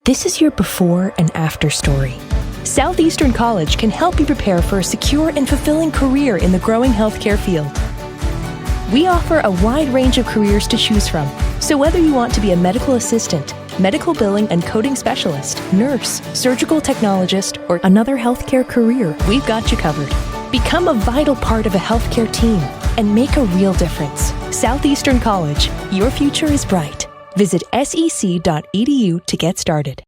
This is your before and after story. Southeastern College can help you prepare for a secure and fulfilling career in the growing healthcare field. We offer a wide range of careers to choose from, so whether you want to be a medical assistant, medical billing and coding specialist, nurse, surgical technologist, or another healthcare career, we've got you covered. Become a vital part of a healthcare team and make a real difference. Southeastern College, your future is bright. Visit sec.edu to get started.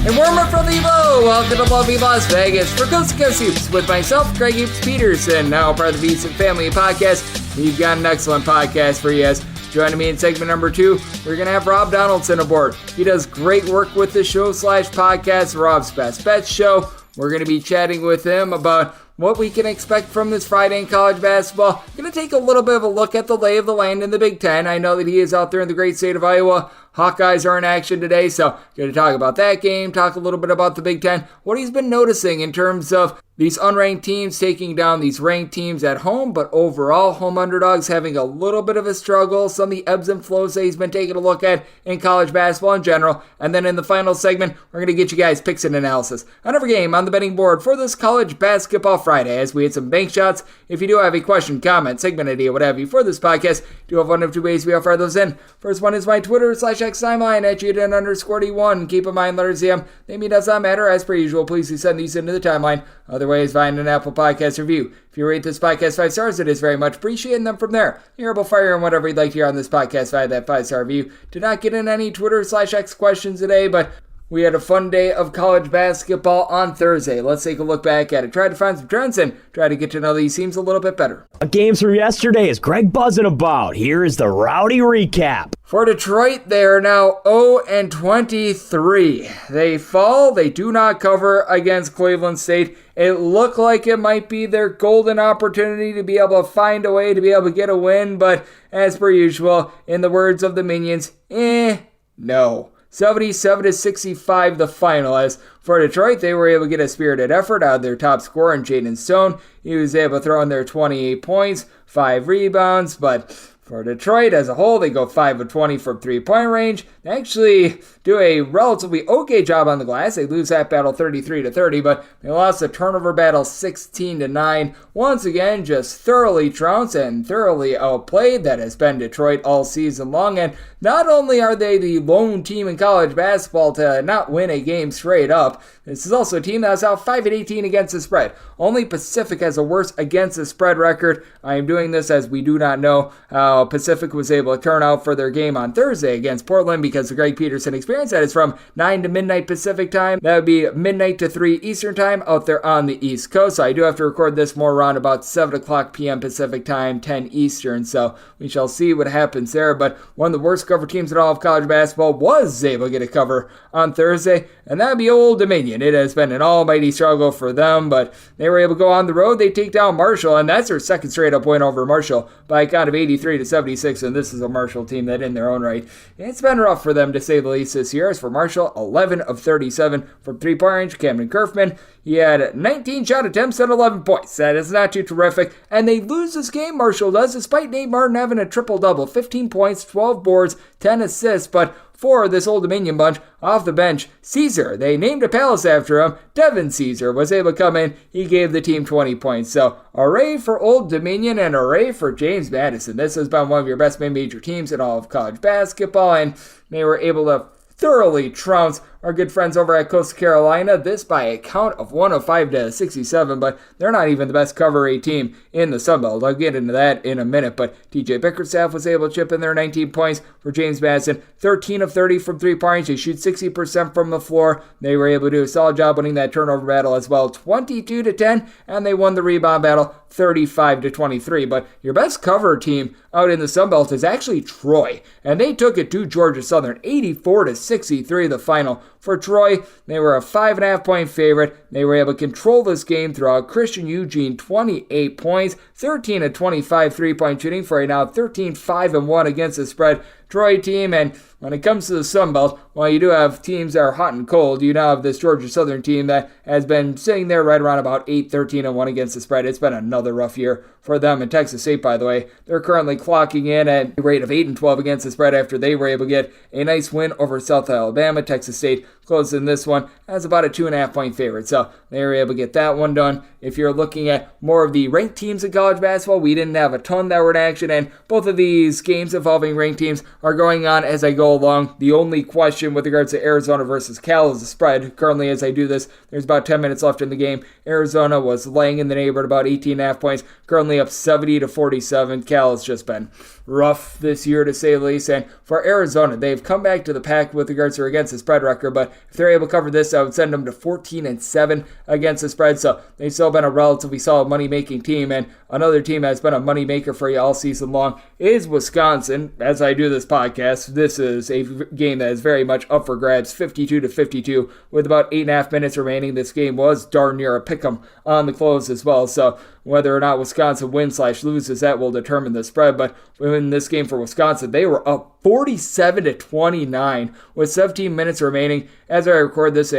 And warmer from the low, welcome to lovely Las Vegas for Coast to Coast Hoops with myself, Greg Hoops Peterson, now part of the Beats and Family Podcast. We've got an excellent podcast for you guys. Joining me in segment number 2, we're going to have Rob Donaldson aboard. He does great work with the show/podcast, Rob's Best Bets Show. We're going to be chatting with him about what we can expect from this Friday in college basketball. Going to take a little bit of a look at the lay of the land in the Big Ten. I know that he is out there in the great state of Iowa. Hawkeyes are in action today, so going to talk about that game, talk a little bit about the Big Ten, what he's been noticing in terms of these unranked teams taking down these ranked teams at home, but overall, home underdogs having a little bit of a struggle, some of the ebbs and flows that he's been taking a look at in college basketball in general, and then in the final segment, we're going to get you guys picks and analysis on every game on the betting board for this college basketball Friday, as we hit some bank shots. If you do have a question, comment, segment idea, what have you for this podcast, do have one of two ways we offer those in. First one is my Twitter/X timeline at Juden_D1. Keep in mind, letters ZM, name me does not matter. As per usual, please do send these into the timeline. Otherwise, find an Apple Podcast review. If you rate this podcast 5 stars, it is very much appreciated. And then from there, you're able to fire in whatever you'd like to hear on this podcast via that 5-star review. Did not get in any Twitter/X questions today, but we had a fun day of college basketball on Thursday. Let's take a look back at it. Try to find some trends and try to get to know these teams a little bit better. Games from yesterday is Greg buzzing about. Here is the rowdy recap. For Detroit, they are now 0-23. They fall. They do not cover against Cleveland State. It looked like it might be their golden opportunity to be able to find a way to be able to get a win, but as per usual, in the words of the Minions, no. 77-65 the final. As for Detroit, they were able to get a spirited effort out of their top scorer in Jaden Stone. He was able to throw in their 28 points, 5 rebounds, but for Detroit as a whole, they go 5 of 20 from three-point range. They actually do a relatively okay job on the glass. They lose that battle 33-30, but they lost the turnover battle 16-9. Once again, just thoroughly trounced and thoroughly outplayed. That has been Detroit all season long. And not only are they the lone team in college basketball to not win a game straight up, this is also a team that's out 5-18 against the spread. Only Pacific has a worse against the spread record. I am doing this as we do not know how Pacific was able to turn out for their game on Thursday against Portland, because the Greg Peterson experience that is from 9 to midnight Pacific time. That would be midnight to 3 Eastern time out there on the East Coast. So I do have to record this more around about 7 o'clock p.m. Pacific time, 10 Eastern. So we shall see what happens there. But one of the worst cover teams in all of college basketball was able to get a cover on Thursday, and that would be Old Dominion. It has been an almighty struggle for them, but they were able to go on the road. They take down Marshall, and that's their second straight up win over Marshall by a count of 83-76. And this is a Marshall team that in their own right, it's been rough for them to say the least this year. As for Marshall, 11 of 37 from three-point range. Camden Kerfman, he had 19 shot attempts and 11 points. That is not too terrific. And they lose this game, Marshall does, despite Nate Martin having a triple-double. 15 points, 12 boards, 10 assists, but for this Old Dominion bunch, off the bench, Caesar, they named a palace after him, Devin Caesar, was able to come in. He gave the team 20 points. So, hooray for Old Dominion and hooray for James Madison. This has been one of your best mid-major teams in all of college basketball, and they were able to thoroughly trounce our good friends over at Coastal Carolina, this by a count of 105-67, but they're not even the best cover A team in the Sun Belt. I'll get into that in a minute, but TJ Bickerstaff was able to chip in their 19 points for James Madison, 13 of 30 from three-pointers. They shoot 60% from the floor. They were able to do a solid job winning that turnover battle as well, 22-10, and they won the rebound battle 35-23. But your best cover team out in the Sun Belt is actually Troy, and they took it to Georgia Southern, 84-63 the final. For Troy, they were a 5.5 point favorite. They were able to control this game throughout. Christian Eugene, 28 points, 13 of 25 3-point shooting for a now 13-5-1 against the spread. Troy team. And when it comes to the Sun Belt, while you do have teams that are hot and cold, you now have this Georgia Southern team that has been sitting there right around about 8-13-1 against the spread. It's been another rough year for them. And Texas State, by the way, they're currently clocking in at a rate of 8-12 against the spread after they were able to get a nice win over South Alabama. Texas State closed in this one as about a 2.5-point favorite. So they were able to get that one done. If you're looking at more of the ranked teams in college basketball, we didn't have a ton that were in action, and both of these games involving ranked teams are going on as I go along. The only question with regards to Arizona versus Cal is the spread. Currently, as I do this, there's about 10 minutes left in the game. Arizona was laying in the neighborhood about 18.5 points, currently up 70-47. Cal has just been rough this year, to say the least. And for Arizona, they've come back to the pack with regards to against the spread record, but if they're able to cover this, I would send them to 14-7 against the spread. So they've still been a relatively solid money-making team. And another team that's been a money-maker for you all season long is Wisconsin. As I do this podcast, this is a game that is very much up for grabs, 52-52, with about 8.5 minutes remaining. This game was darn near a pick'em on the close as well. So whether or not Wisconsin wins/loses, that will determine the spread. But in this game for Wisconsin, they were up 47-29 with 17 minutes remaining. As I record this,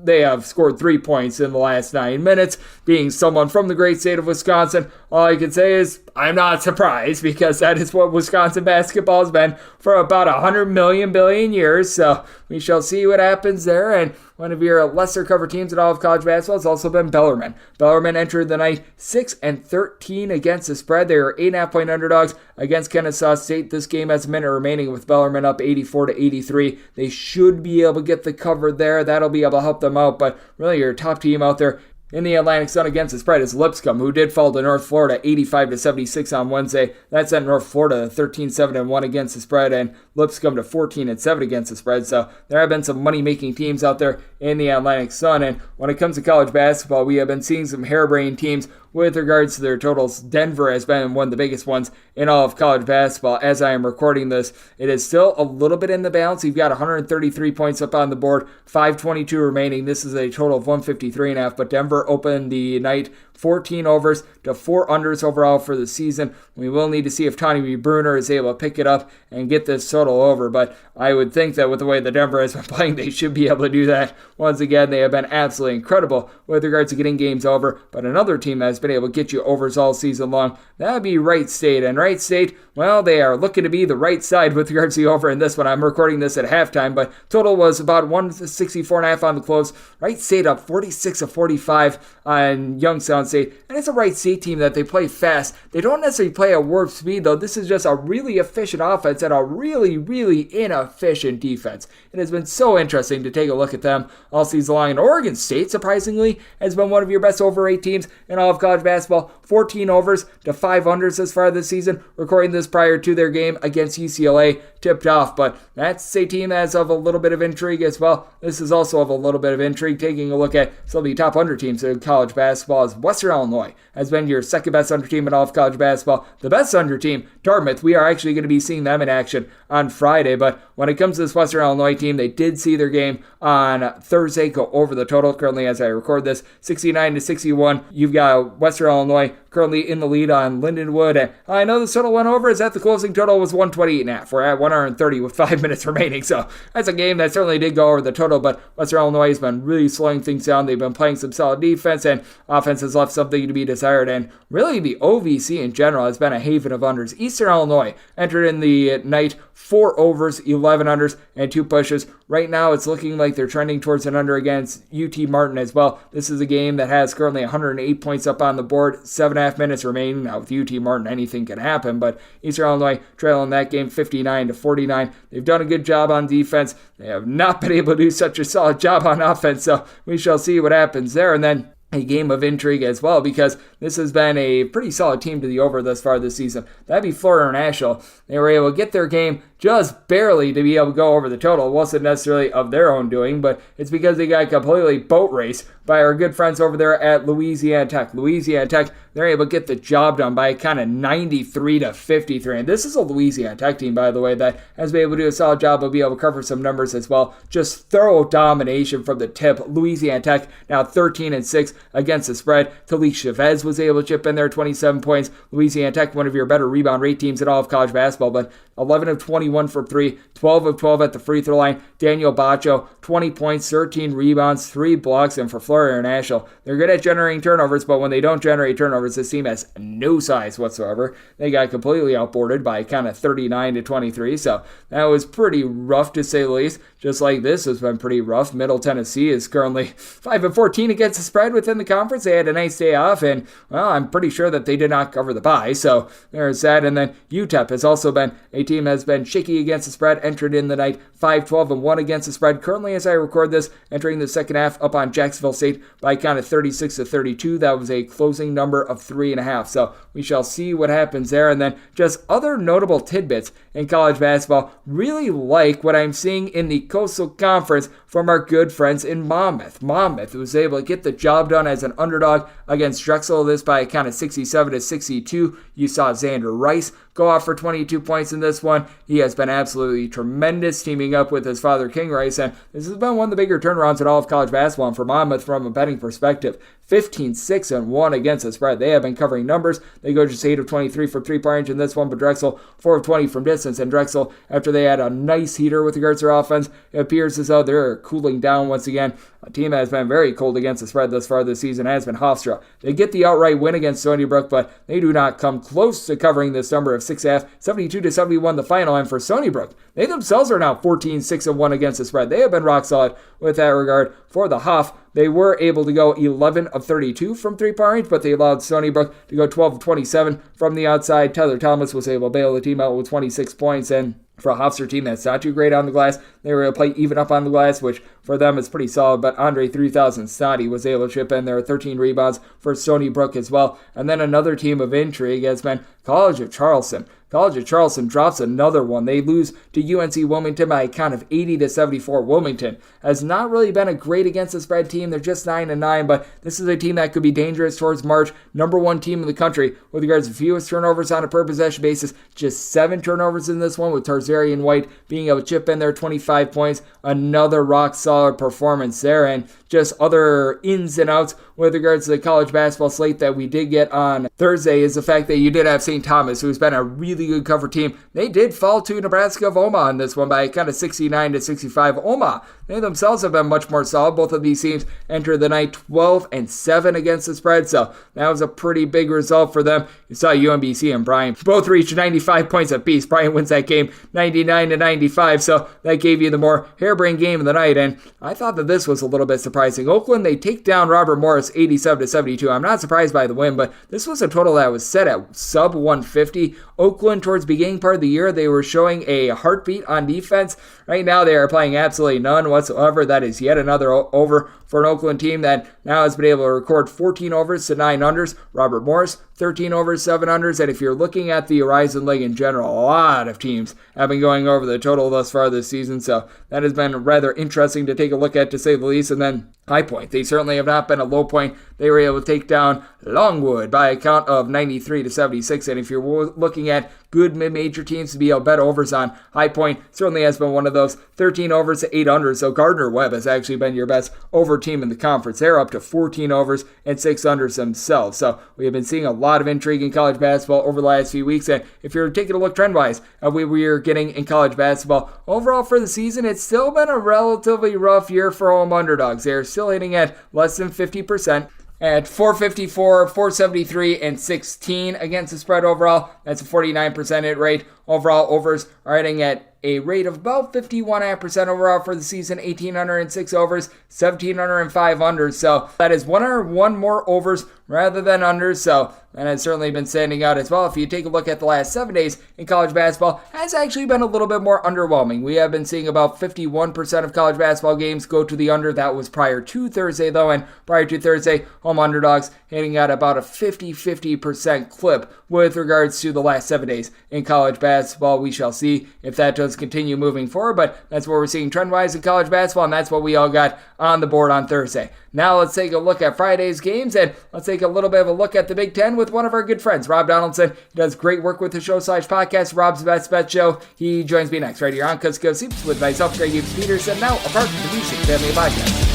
they have scored 3 points in the last 9 minutes. Being someone from the great state of Wisconsin, all I can say is I'm not surprised, because that is what Wisconsin basketball has been for about 100 billion years. So we shall see what happens there. And one of your lesser covered teams in all of college basketball has also been Bellarmine. Bellarmine entered the night 6-13 against the spread. They were 8.5-point underdogs against Kennesaw State. This game has a minute remaining with Bellarmine up 84-83. They should be able to get the cover there. That'll be able to help them out. But really, your top team out there in the Atlantic Sun against the spread is Lipscomb, who did fall to North Florida 85-76 on Wednesday. That sent North Florida 13-7-1 against the spread, and Lipscomb to 14-7 against the spread. So there have been some money-making teams out there in the Atlantic Sun. And when it comes to college basketball, we have been seeing some harebrained teams with regards to their totals. Denver has been one of the biggest ones in all of college basketball. As I am recording this, it is still a little bit in the balance. You've got 133 points up on the board, 5:22 remaining. This is a total of 153.5, but Denver opened the night 14 overs to 4 unders overall for the season. We will need to see if Tony Bruner is able to pick it up and get this total over, but I would think that with the way the Denver has been playing, they should be able to do that. Once again, they have been absolutely incredible with regards to getting games over, but another team that has been able to get you overs all season long, that would be Wright State. And Wright State, well, they are looking to be the right side with regards to the over in this one. I'm recording this at halftime, but total was about 164.5 on the close. Wright State up 46-45 on Youngstown State, and it's a Wright State team that they play fast. They don't necessarily play at warp speed, though. This is just a really efficient offense and a really, really inefficient defense. It has been so interesting to take a look at them all season long. And Oregon State, surprisingly, has been one of your best over 8 teams in all of college basketball. 14 overs to 5 unders as far this season. Recording this prior to their game against UCLA, tipped off, but that's a team that's of a little bit of intrigue as well. This is also of a little bit of intrigue. Taking a look at some of the top under teams in college basketball is Western Illinois has been your second best under team in all of college basketball. The best under team, Dartmouth, we are actually going to be seeing them in action on Friday, but when it comes to this Western Illinois team, they did see their game on Thursday go over the total. Currently, as I record this, 69-61. You've got Western Illinois currently in the lead on Lindenwood, and I know the total went over, is that the closing total was 128.5. We're at 130 with 5 minutes remaining, so that's a game that certainly did go over the total, but Western Illinois has been really slowing things down. They've been playing some solid defense, and offense has left something to be desired, and really the OVC in general has been a haven of unders. Eastern Illinois entered in the night 4 overs, 11 unders, and 2 pushes. Right now, it's looking like they're trending towards an under against UT Martin as well. This is a game that has currently 108 points up on the board, 7.5 minutes remaining. Now, with UT Martin, anything can happen, but Eastern Illinois trailing that game 59-49. They've done a good job on defense. They have not been able to do such a solid job on offense, so we shall see what happens there. And then a game of intrigue as well, because this has been a pretty solid team to the over thus far this season. That'd be Florida International. They were able to get their game just barely to be able to go over the total. It wasn't necessarily of their own doing, but it's because they got completely boat raced by our good friends over there at Louisiana Tech. Louisiana Tech, they're able to get the job done by kind of 93-53. And this is a Louisiana Tech team, by the way, that has been able to do a solid job of being able to cover some numbers as well. Just thorough domination from the tip. Louisiana Tech now 13-6 against the spread. Talik Chavez was able to chip in there 27 points. Louisiana Tech, one of your better rebound rate teams in all of college basketball, but 11 of 21 21 from 3, 12 of 12 at the free throw line. Daniel Baccio, 20 points, 13 rebounds, 3 blocks, and for Florida International, they're good at generating turnovers, but when they don't generate turnovers, this team has no size whatsoever. They got completely outboarded by kind of 39-23, so that was pretty rough to say the least. Just like this has been pretty rough. Middle Tennessee is currently 5-14 against the spread within the conference. They had a nice day off, and well, I'm pretty sure that they did not cover the bye, so there's that. And then UTEP has also been a team has been shaky against the spread, entered in the night 5-12-1 against the spread. Currently, as I record this, entering the second half up on Jacksonville State by a count of 36-32. That was a closing number of 3.5. So we shall see what happens there. And then just other notable tidbits in college basketball. Really like what I'm seeing in the Coastal Conference from our good friends in Monmouth. Monmouth was able to get the job done as an underdog against Drexel. This by a count of 67-62. You saw Xander Rice go off for 22 points in this one. He has been absolutely tremendous, teaming up with his father, King Rice, and this has been one of the bigger turnarounds in all of college basketball. And for Monmouth, from a betting perspective, 15-6-1 against the spread. They have been covering numbers. They go just 8 of 23 from three-point range in this one, but Drexel 4 of 20 from distance. And Drexel, after they had a nice heater with regards to their offense, it appears as though they're cooling down once again. A team that has been very cold against the spread thus far this season has been Hofstra. They get the outright win against Stony Brook, but they do not come close to covering this number of 6.5. 72-71 the final. And for Stony Brook, they themselves are now 14-6-1 against the spread. They have been rock solid with that regard. For the Hoff, they were able to go 11 of 32 from three-point range, but they allowed Stony Brook to go 12 of 27 from the outside. Tyler Thomas was able to bail the team out with 26 points, and for a Hofstra team that's not too great on the glass, they were able to play even up on the glass, which for them is pretty solid. But Andre 3000 Snoddy was able to chip in there 13 rebounds for Stony Brook as well. And then another team of intrigue has been College of Charleston. College of Charleston drops another one. They lose to UNC Wilmington by a count of 80-74. Wilmington has not really been a great against the spread team. They're just 9-9, but this is a team that could be dangerous towards March. Number one team in the country with regards to fewest turnovers on a per possession basis. Just 7 turnovers in this one, with Tarzarian White being able to chip in there 25 points. Another rock solid performance there, and just other ins and outs with regards to the college basketball slate that we did get on Thursday is the fact that you did have St. Thomas, who's been a really good cover team. They did fall to Nebraska of Omaha in this one by kind of 69-65. Omaha, they themselves have been much more solid. Both of these teams entered the night 12-7 against the spread, so that was a pretty big result for them. You saw UMBC and Bryant both reach 95 points apiece. Bryant wins that game 99-95, so that gave you the more harebrained game of the night, and I thought that this was a little bit surprising. Oakland, they take down Robert Morris 87-72. I'm not surprised by the win, but this was a total that was set at sub 150. Oakland, towards the beginning part of the year, they were showing a heartbeat on defense. Right now, they are playing absolutely none whatsoever. That is yet another over for an Oakland team that now has been able to record 14 overs to 9 unders. Robert Morris, 13 overs, 7 unders. And if you're looking at the Horizon League in general, a lot of teams have been going over the total thus far this season. So that has been rather interesting to take a look at, to say the least. And then High Point, they certainly have not been a low point. They were able to take down Longwood by a count of 93-76. And if you're looking at good mid-major teams to be able to bet overs on, High Point certainly has been one of those. 13 overs to 8 unders. So Gardner Webb has actually been your best over team in the conference. They're up to 14 overs and 6 unders themselves. So we have been seeing a lot of intrigue in college basketball over the last few weeks. And if you're taking a look trend-wise at what we are getting in college basketball, overall for the season, it's still been a relatively rough year for home underdogs. They're still hitting at less than 50%. At 454, 473, and 16 against the spread overall. That's a 49% hit rate. Overall, overs are hitting at a rate of about 51.5% overall for the season. 1,806 overs, 1,705 unders. So that is 101 more overs rather than unders. So that has certainly been standing out as well. If you take a look at the last 7 days in college basketball, has actually been a little bit more underwhelming. We have been seeing about 51% of college basketball games go to the under. That was prior to Thursday, though, and prior to Thursday, home underdogs hitting at about a 50% clip with regards to the last 7 days in college basketball. We shall see if that does continue moving forward, but that's what we're seeing trend-wise in college basketball, and that's what we all got on the board on Thursday. Now let's take a look at Friday's games, and let's take a little bit of a look at the Big Ten with one of our good friends, Rob Donaldson. He does great work with the show/podcast, Rob's Best Bet Show. He joins me next right here on Coast to Coast Hoops with myself, Greg Hughes Peterson, now a part of the Music Family Podcast.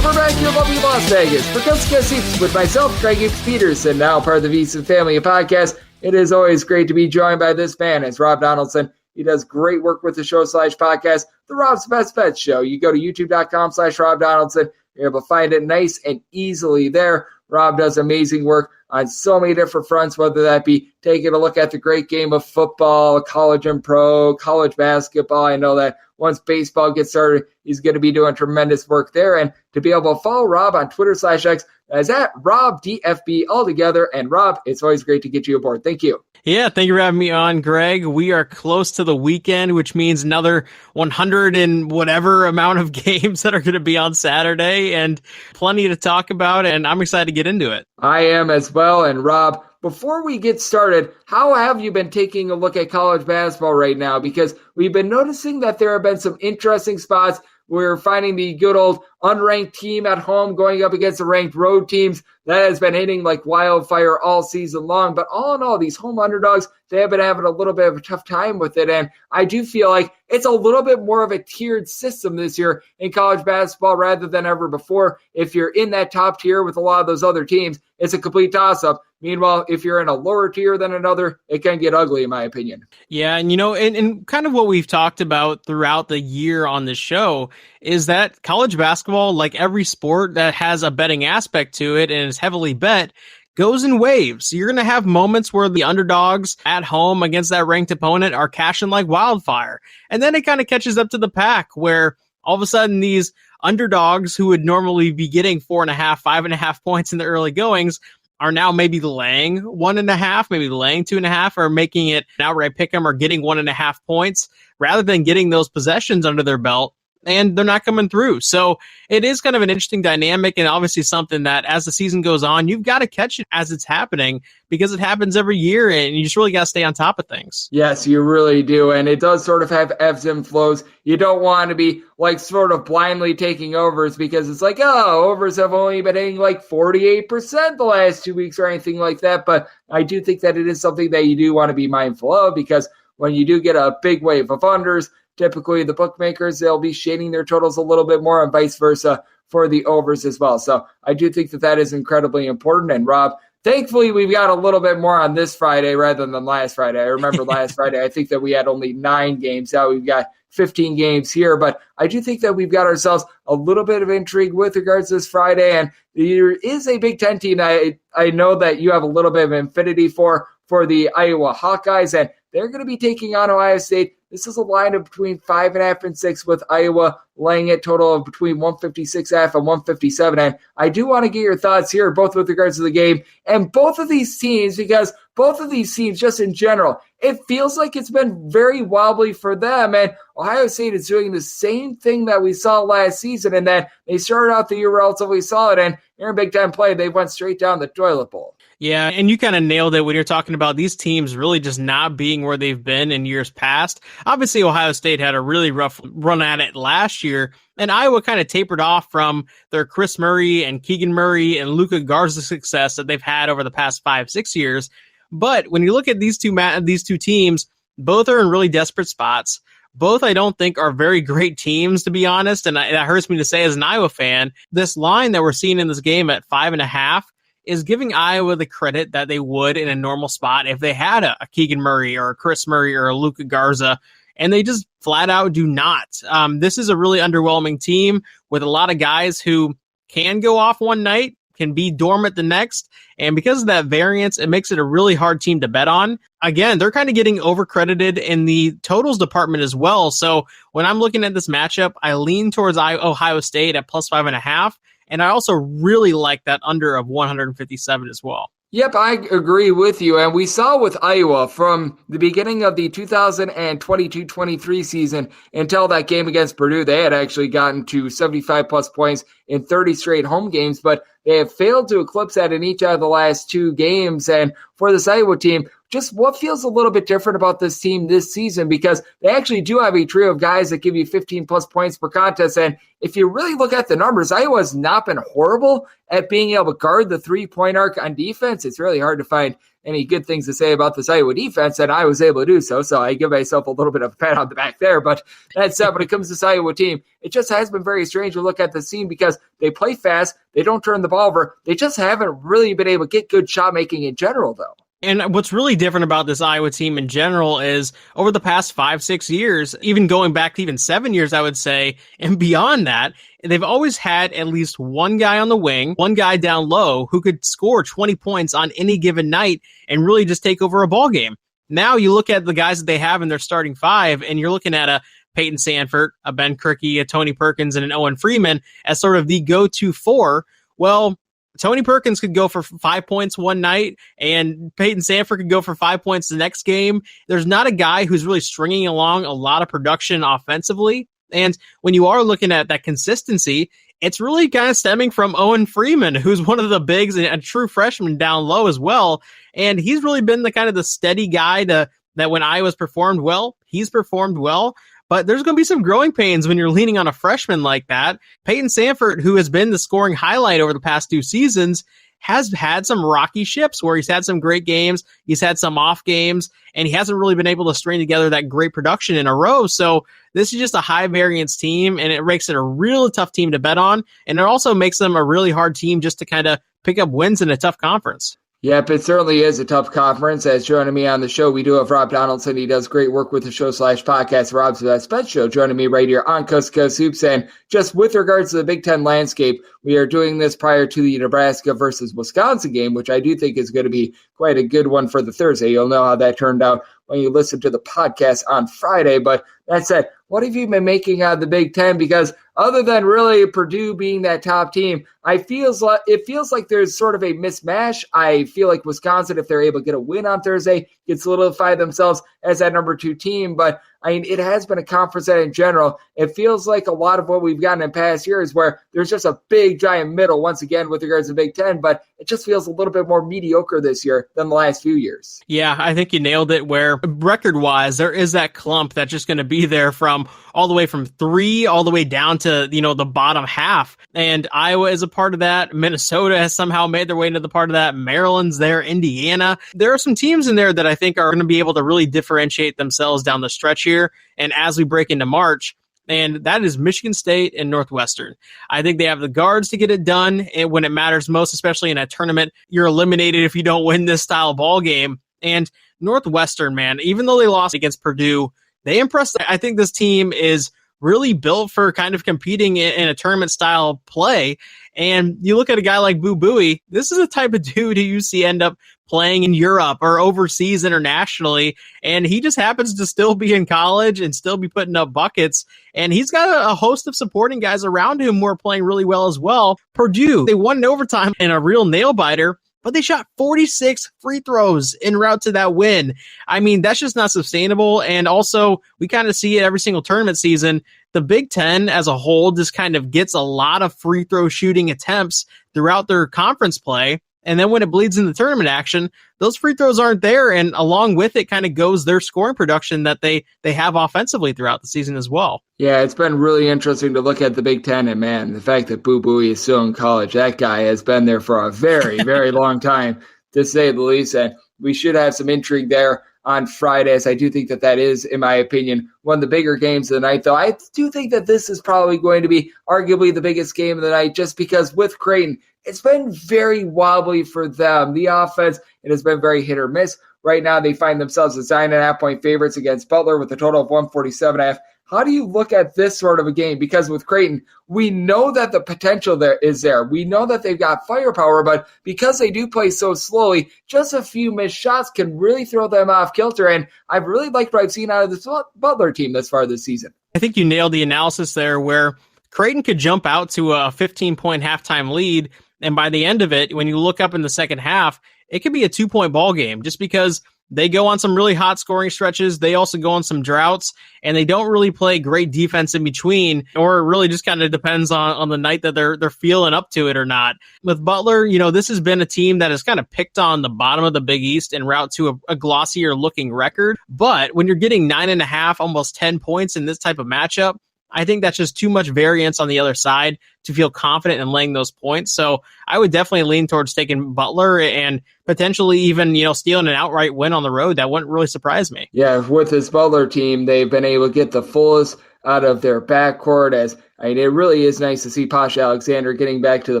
We're back here, lovely Las Vegas for Coast to Coast Seats with myself, Greg Peterson, now part of the VSiN family of podcasts. It is always great to be joined by this man, as Rob Donaldson. He does great work with the show/podcast, the Rob's Best Bets Show. You go to youtube.com/Rob Donaldson. You're able to find it nice and easily there. Rob does amazing work on so many different fronts, whether that be taking a look at the great game of football, college and pro, college basketball. I know that once baseball gets started, he's going to be doing tremendous work there. And to be able to follow Rob on Twitter/X, is at RobDFB altogether. And Rob, it's always great to get you aboard. Thank you. Yeah, thank you for having me on, Greg. We are close to the weekend, which means another 100 and whatever amount of games that are going to be on Saturday, and plenty to talk about, and I'm excited to get into it. I am as well. And Rob, before we get started, how have you been taking a look at college basketball right now? Because we've been noticing that there have been some interesting spots. We're finding the good old unranked team at home going up against the ranked road teams. That has been hitting like wildfire all season long. But all in all, these home underdogs, they have been having a little bit of a tough time with it. And I do feel like it's a little bit more of a tiered system this year in college basketball rather than ever before. If you're in that top tier with a lot of those other teams, it's a complete toss-up. Meanwhile, if you're in a lower tier than another, it can get ugly, in my opinion. Yeah, and and kind of what we've talked about throughout the year on this show is that college basketball, like every sport that has a betting aspect to it and is heavily bet, goes in waves. You're going to have moments where the underdogs at home against that ranked opponent are cashing like wildfire. And then it kind of catches up to the pack where all of a sudden these underdogs who would normally be getting 4.5, 5.5 points in the early goings are now maybe laying 1.5, maybe laying 2.5, or making it an outright pick 'em or getting 1.5 points rather than getting those possessions under their belt. And they're not coming through. So it is kind of an interesting dynamic, and obviously something that as the season goes on, you've got to catch it as it's happening because it happens every year, and you just really got to stay on top of things. Yes, you really do. And it does sort of have ebbs and flows. You don't want to be like sort of blindly taking overs because it's like, oh, overs have only been hitting like 48% the last 2 weeks or anything like that. But I do think that it is something that you do want to be mindful of because when you do get a big wave of unders, typically the bookmakers, they'll be shading their totals a little bit more and vice versa for the overs as well. So I do think that that is incredibly important. And Rob, thankfully we've got a little bit more on this Friday rather than last Friday. I remember last Friday, I think that we had only 9 games. Now we've got 15 games here, but I do think that we've got ourselves a little bit of intrigue with regards to this Friday. And there is a Big Ten team I know that you have a little bit of infinity for the Iowa Hawkeyes, and they're going to be taking on Ohio State. This is a line of between 5.5 and 6 with Iowa laying it total of between 156.5 and 157. And I do want to get your thoughts here, both with regards to the game and both of these teams, because both of these teams, just in general, it feels like it's been very wobbly for them. And Ohio State is doing the same thing that we saw last season, and that they started out the year relatively solid, and here in Big Ten play, they went straight down the toilet bowl. Yeah, and you kind of nailed it when you're talking about these teams really just not being where they've been in years past. Obviously, Ohio State had a really rough run at it last year, and Iowa kind of tapered off from their Chris Murray and Keegan Murray and Luka Garza success that they've had over the past 5-6 years. But when you look at these two teams, both are in really desperate spots. Both, I don't think, are very great teams, to be honest, and that hurts me to say as an Iowa fan. This line that we're seeing in this game at 5.5 is giving Iowa the credit that they would in a normal spot if they had a Keegan Murray or a Chris Murray or a Luka Garza, and they just flat out do not. This is a really underwhelming team with a lot of guys who can go off one night, can be dormant the next, and because of that variance, it makes it a really hard team to bet on. Again, they're kind of getting overcredited in the totals department as well, so when I'm looking at this matchup, I lean towards Ohio State at plus 5.5, and I also really like that under of 157 as well. Yep, I agree with you. And we saw with Iowa from the beginning of the 2022-23 season until that game against Purdue, they had actually gotten to 75-plus points in 30 straight home games, but they have failed to eclipse that in each of the last 2 games. And for this Iowa team, just what feels a little bit different about this team this season, because they actually do have a trio of guys that give you 15 plus points per contest. And if you really look at the numbers, Iowa's not been horrible at being able to guard the 3-point arc on defense. It's really hard to find any good things to say about this Iowa defense, and I was able to do so. So I give myself a little bit of a pat on the back there. But that said, when it comes to this Iowa team, it just has been very strange to look at the team because they play fast, they don't turn the ball over. They just haven't really been able to get good shot making in general, though. And what's really different about this Iowa team in general is over the past 5-6 years, even going back to even 7 years, I would say, and beyond that, they've always had at least one guy on the wing, one guy down low who could score 20 points on any given night and really just take over a ball game. Now you look at the guys that they have in their starting five, and you're looking at a Peyton Sandfort, a Ben Krikke, a Tony Perkins, and an Owen Freeman as sort of the go-to four. Well, Tony Perkins could go for 5 points one night, and Peyton Sandfort could go for 5 points the next game. There's not a guy who's really stringing along a lot of production offensively. And when you are looking at that consistency, it's really kind of stemming from Owen Freeman, who's one of the bigs and a true freshman down low as well. And he's really been the kind of the steady guy that when Iowa's performed well, he's performed well. But there's going to be some growing pains when you're leaning on a freshman like that. Peyton Sandfort, who has been the scoring highlight over the past 2 seasons, has had some rocky ships where he's had some great games, he's had some off games, and he hasn't really been able to string together that great production in a row. So this is just a high variance team, and it makes it a real tough team to bet on. And it also makes them a really hard team just to kind of pick up wins in a tough conference. Yep, it certainly is a tough conference. As joining me on the show, we do have Rob Donaldson. He does great work with the show /podcast, Rob's Best Bet Show, joining me right here on Coast to Coast Hoops. And just with regards to the Big Ten landscape, we are doing this prior to the Nebraska versus Wisconsin game, which I do think is going to be quite a good one for the Thursday. You'll know how that turned out when you listen to the podcast on Friday. But that said, what have you been making out of the Big Ten? Because other than really Purdue being that top team, it feels like there's sort of a mismatch. I feel like Wisconsin, if they're able to get a win on Thursday, can solidify themselves as that number 2 team. But I mean, it has been a conference that in general, it feels like a lot of what we've gotten in past years where there's just a big giant middle once again with regards to the Big Ten, but it just feels a little bit more mediocre this year than the last few years. Yeah, I think you nailed it, where record-wise, there is that clump that's just going to be there from all the way from 3 all the way down to, the bottom half. And Iowa is a part of that. Minnesota has somehow made their way into the part of that. Maryland's there, Indiana. There are some teams in there that I think are going to be able to really differentiate themselves down the stretch here. And as we break into March, and that is Michigan State and Northwestern. I think they have the guards to get it done and when it matters most, especially in a tournament. You're eliminated if you don't win this style ball game. And Northwestern, man, even though they lost against Purdue, they impressed. I think this team is really built for kind of competing in a tournament style play. And you look at a guy like Boo Buie, this is the type of dude who you see end up playing in Europe or overseas internationally. And he just happens to still be in college and still be putting up buckets. And he's got a host of supporting guys around him who are playing really well as well. Purdue, they won in overtime in a real nail biter, but they shot 46 free throws en route to that win. I mean, that's just not sustainable. And also, we kind of see it every single tournament season. The Big Ten as a whole just kind of gets a lot of free throw shooting attempts throughout their conference play. And then when it bleeds into tournament action, those free throws aren't there. And along with it kind of goes their scoring production that they have offensively throughout the season as well. Yeah, it's been really interesting to look at the Big Ten. And man, the fact that Boo Buie is still in college, that guy has been there for a very, very long time, to say the least. And we should have some intrigue there on Fridays. I do think that is, in my opinion, one of the bigger games of the night, though. I do think that this is probably going to be arguably the biggest game of the night, just because with Creighton, it's been very wobbly for them. The offense, it has been very hit or miss. Right now, they find themselves as 9.5-point favorites against Butler with a total of 147.5. How do you look at this sort of a game? Because with Creighton, we know that the potential there is there. We know that they've got firepower, but because they do play so slowly, just a few missed shots can really throw them off kilter. And I've really liked what I've seen out of this Butler team thus far this season. I think you nailed the analysis there, where Creighton could jump out to a 15-point halftime lead, and by the end of it, when you look up in the second half, it could be a 2-point ball game, just because They go on some really hot scoring stretches. They also go on some droughts, and they don't really play great defense in between, or it really just kind of depends on the night that they're feeling up to it or not. With Butler, this has been a team that has kind of picked on the bottom of the Big East en route to a glossier looking record. But when you're getting 9.5, almost 10 points in this type of matchup, I think that's just too much variance on the other side to feel confident in laying those points. So I would definitely lean towards taking Butler and potentially even, stealing an outright win on the road. That wouldn't really surprise me. Yeah, with this Butler team, they've been able to get the fullest out of their backcourt. It really is nice to see Posh Alexander getting back to the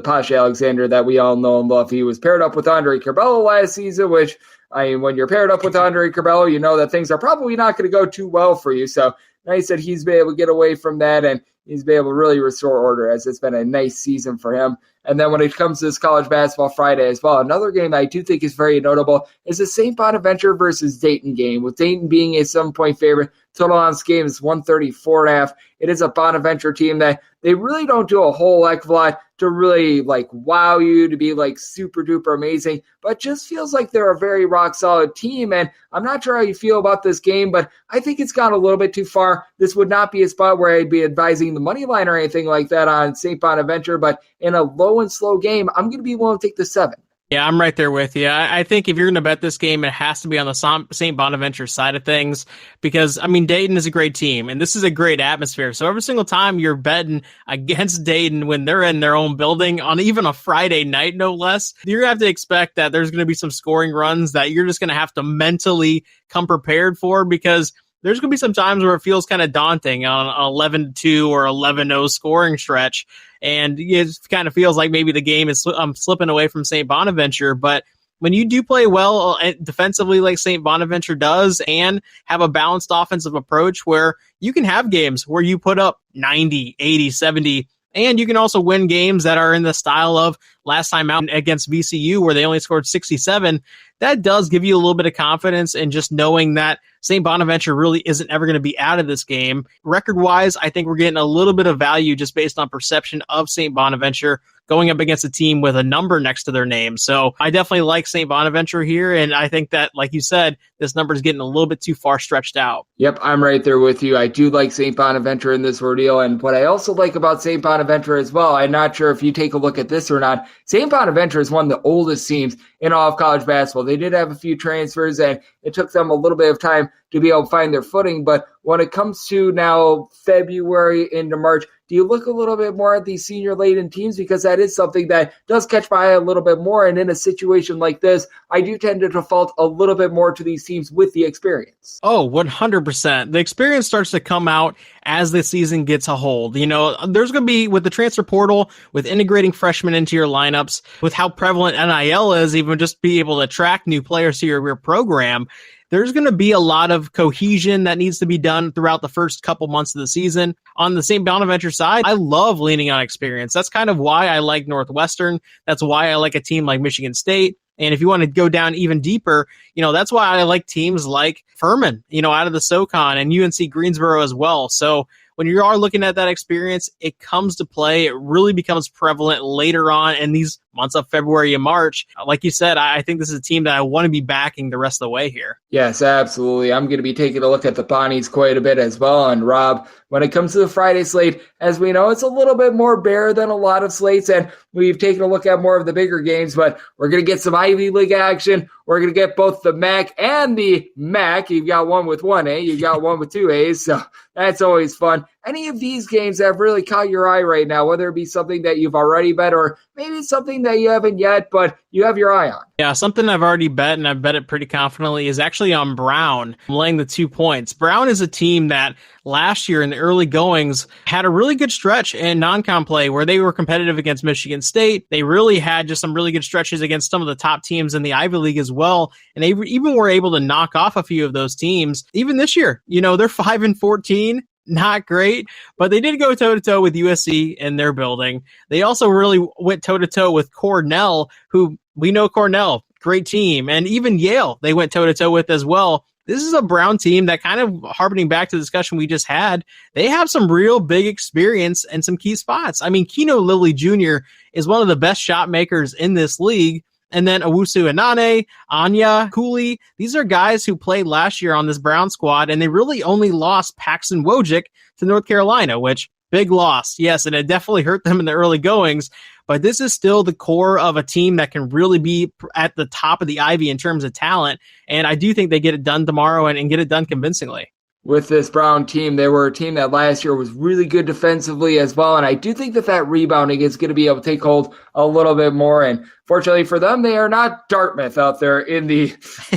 Posh Alexander that we all know and love. He was paired up with Andre Curbelo last season, which, when you're paired up with Andre Curbelo, you know that things are probably not going to go too well for you. So nice that he's been able to get away from that and he's been able to really restore order, as it's been a nice season for him. And then when it comes to this college basketball Friday as well, another game that I do think is very notable is the St. Bonaventure versus Dayton game, with Dayton being a 7-point favorite. Total on this game is 134.5. It is a Bonaventure team that they really don't do a whole heck of a lot to really wow you, to be super duper amazing, but just feels like they're a very rock solid team. And I'm not sure how you feel about this game, but I think it's gone a little bit too far. This would not be a spot where I'd be advising the money line or anything like that on St. Bonaventure, but in a low and slow game, I'm going to be willing to take the 7. Yeah, I'm right there with you. I think if you're going to bet this game, it has to be on the St. Bonaventure side of things because, Dayton is a great team, and this is a great atmosphere. So every single time you're betting against Dayton when they're in their own building on even a Friday night, no less, you're going to have to expect that there's going to be some scoring runs that you're just going to have to mentally come prepared for, because there's going to be some times where it feels kind of daunting on an 11-2 or 11-0 scoring stretch. And it kind of feels like maybe the game is slipping away from St. Bonaventure. But when you do play well defensively like St. Bonaventure does and have a balanced offensive approach where you can have games where you put up 90, 80, 70, and you can also win games that are in the style of last time out against VCU where they only scored 67. That does give you a little bit of confidence in just knowing that St. Bonaventure really isn't ever going to be out of this game. Record-wise, I think we're getting a little bit of value just based on perception of St. Bonaventure going up against a team with a number next to their name. So I definitely like St. Bonaventure here, and I think that, like you said, this number is getting a little bit too far stretched out. Yep, I'm right there with you. I do like St. Bonaventure in this ordeal, and what I also like about St. Bonaventure as well, I'm not sure if you take a look at this or not, St. Bonaventure is one of the oldest teams in all of college basketball. They did have a few transfers, and it took them a little bit of time to be able to find their footing, but when it comes to now February into March, do you look a little bit more at these senior-laden teams? Because that is something that does catch my eye a little bit more. And in a situation like this, I do tend to default a little bit more to these teams with the experience. Oh, 100%. The experience starts to come out as the season gets a hold. There's going to be, with the transfer portal, with integrating freshmen into your lineups, with how prevalent NIL is, even just be able to attract new players to your program, there's going to be a lot of cohesion that needs to be done throughout the first couple months of the season. On the St. Bonaventure side, I love leaning on experience. That's kind of why I like Northwestern. That's why I like a team like Michigan State. And if you want to go down even deeper, that's why I like teams like Furman, out of the SoCon, and UNC Greensboro as well. So when you are looking at that experience, it comes to play. It really becomes prevalent later on in these months of February and March. Like you said, I think this is a team that I want to be backing the rest of the way here. Yes, absolutely. I'm going to be taking a look at the Bonnies quite a bit as well. And Rob, when it comes to the Friday slate, as we know, it's a little bit more bare than a lot of slates, and we've taken a look at more of the bigger games, but we're going to get some Ivy League action. We're going to get both the MAC and the MAC. You've got one with one A, you've got one with two A's, so that's always fun. Any of these games that have really caught your eye right now, whether it be something that you've already bet or maybe something that you haven't yet, but you have your eye on? Yeah, something I've already bet, and I've bet it pretty confidently, is actually on Brown. I'm laying the 2 points. Brown is a team that last year in the early goings had a really good stretch in non-con play where they were competitive against Michigan State. They really had just some really good stretches against some of the top teams in the Ivy League as well. And they even were able to knock off a few of those teams. Even this year, they're 5-14. Not great, but they did go toe-to-toe with USC in their building. They also really went toe-to-toe with Cornell, who we know Cornell, great team, and even Yale they went toe-to-toe with as well. This is a Brown team that, kind of harkening back to the discussion we just had, they have some real big experience and some key spots. Keno Lilly Jr. is one of the best shot makers in this league, And then Owusu Inane, Anya, Cooley, these are guys who played last year on this Brown squad, and they really only lost Paxton Wojcik to North Carolina, which big loss. Yes, and it definitely hurt them in the early goings, but this is still the core of a team that can really be at the top of the Ivy in terms of talent. And I do think they get it done tomorrow and get it done convincingly. With this Brown team, they were a team that last year was really good defensively as well, and I do think that rebounding is going to be able to take hold a little bit more, and fortunately for them, they are not Dartmouth out there in the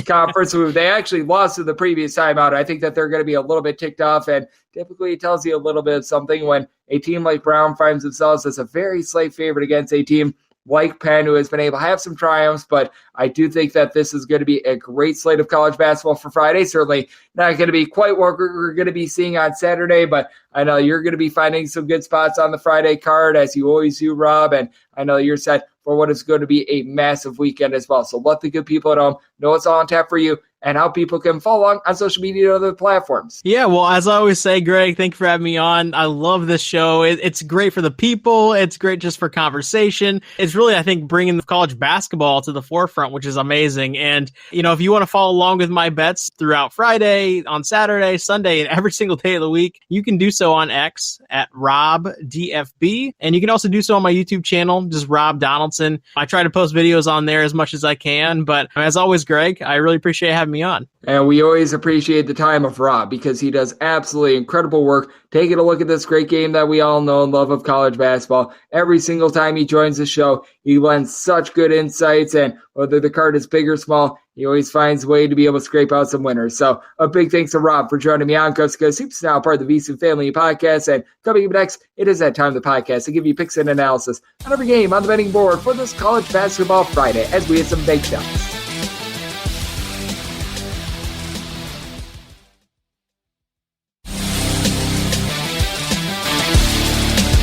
conference. They actually lost to the previous time out. I think that they're going to be a little bit ticked off, and typically it tells you a little bit of something when a team like Brown finds themselves as a very slight favorite against a team like Penn, who has been able to have some triumphs, but I do think that this is going to be a great slate of college basketball for Friday. Certainly not going to be quite what we're going to be seeing on Saturday, but I know you're going to be finding some good spots on the Friday card, as you always do, Rob, and I know you're set for what is going to be a massive weekend as well. So let the good people at home know it's all on tap for you and how people can follow along on social media and other platforms. Yeah, well, as I always say, Greg, thank you for having me on. I love this show. It's great for the people. It's great just for conversation. It's really, I think, bringing the college basketball to the forefront, which is amazing. And, if you want to follow along with my bets throughout Friday, on Saturday, Sunday, and every single day of the week, you can do so on X at RobDFB. And you can also do so on my YouTube channel, just Rob Donaldson. I try to post videos on there as much as I can. But as always, Greg, I really appreciate having me on. And we always appreciate the time of Rob because he does absolutely incredible work taking a look at this great game that we all know and love of college basketball. Every single time he joins the show, he lends such good insights, and whether the card is big or small, he always finds a way to be able to scrape out some winners. So a big thanks to Rob for joining me on Coast to Coast Hoops, now part of the VSiN Family Podcast. And coming up next, it is that time of the podcast to give you picks and analysis on every game on the betting board for this college basketball Friday as we hit some big shots.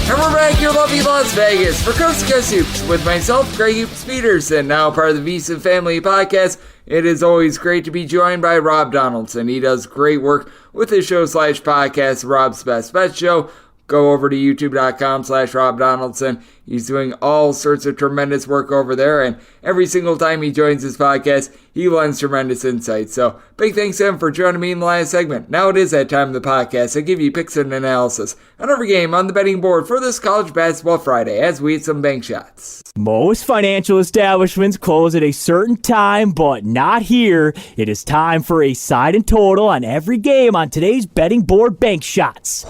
And we're back here, lovely Las Vegas, for Coast to Coast Hoops with myself, Greg Hoops Peterson, now part of the VSiN Family Podcast. It is always great to be joined by Rob Donaldson. He does great work with his show/podcast, Rob's Best Bet Show. Go over to youtube.com/Rob Donaldson. He's doing all sorts of tremendous work over there, and every single time he joins his podcast, he lends tremendous insight. So big thanks to him for joining me in the last segment. Now it is that time of the podcast. I give you picks and analysis on every game on the betting board for this college basketball Friday as we hit some bank shots. Most financial establishments close at a certain time, but not here. It is time for a side and total on every game on today's betting board bank shots.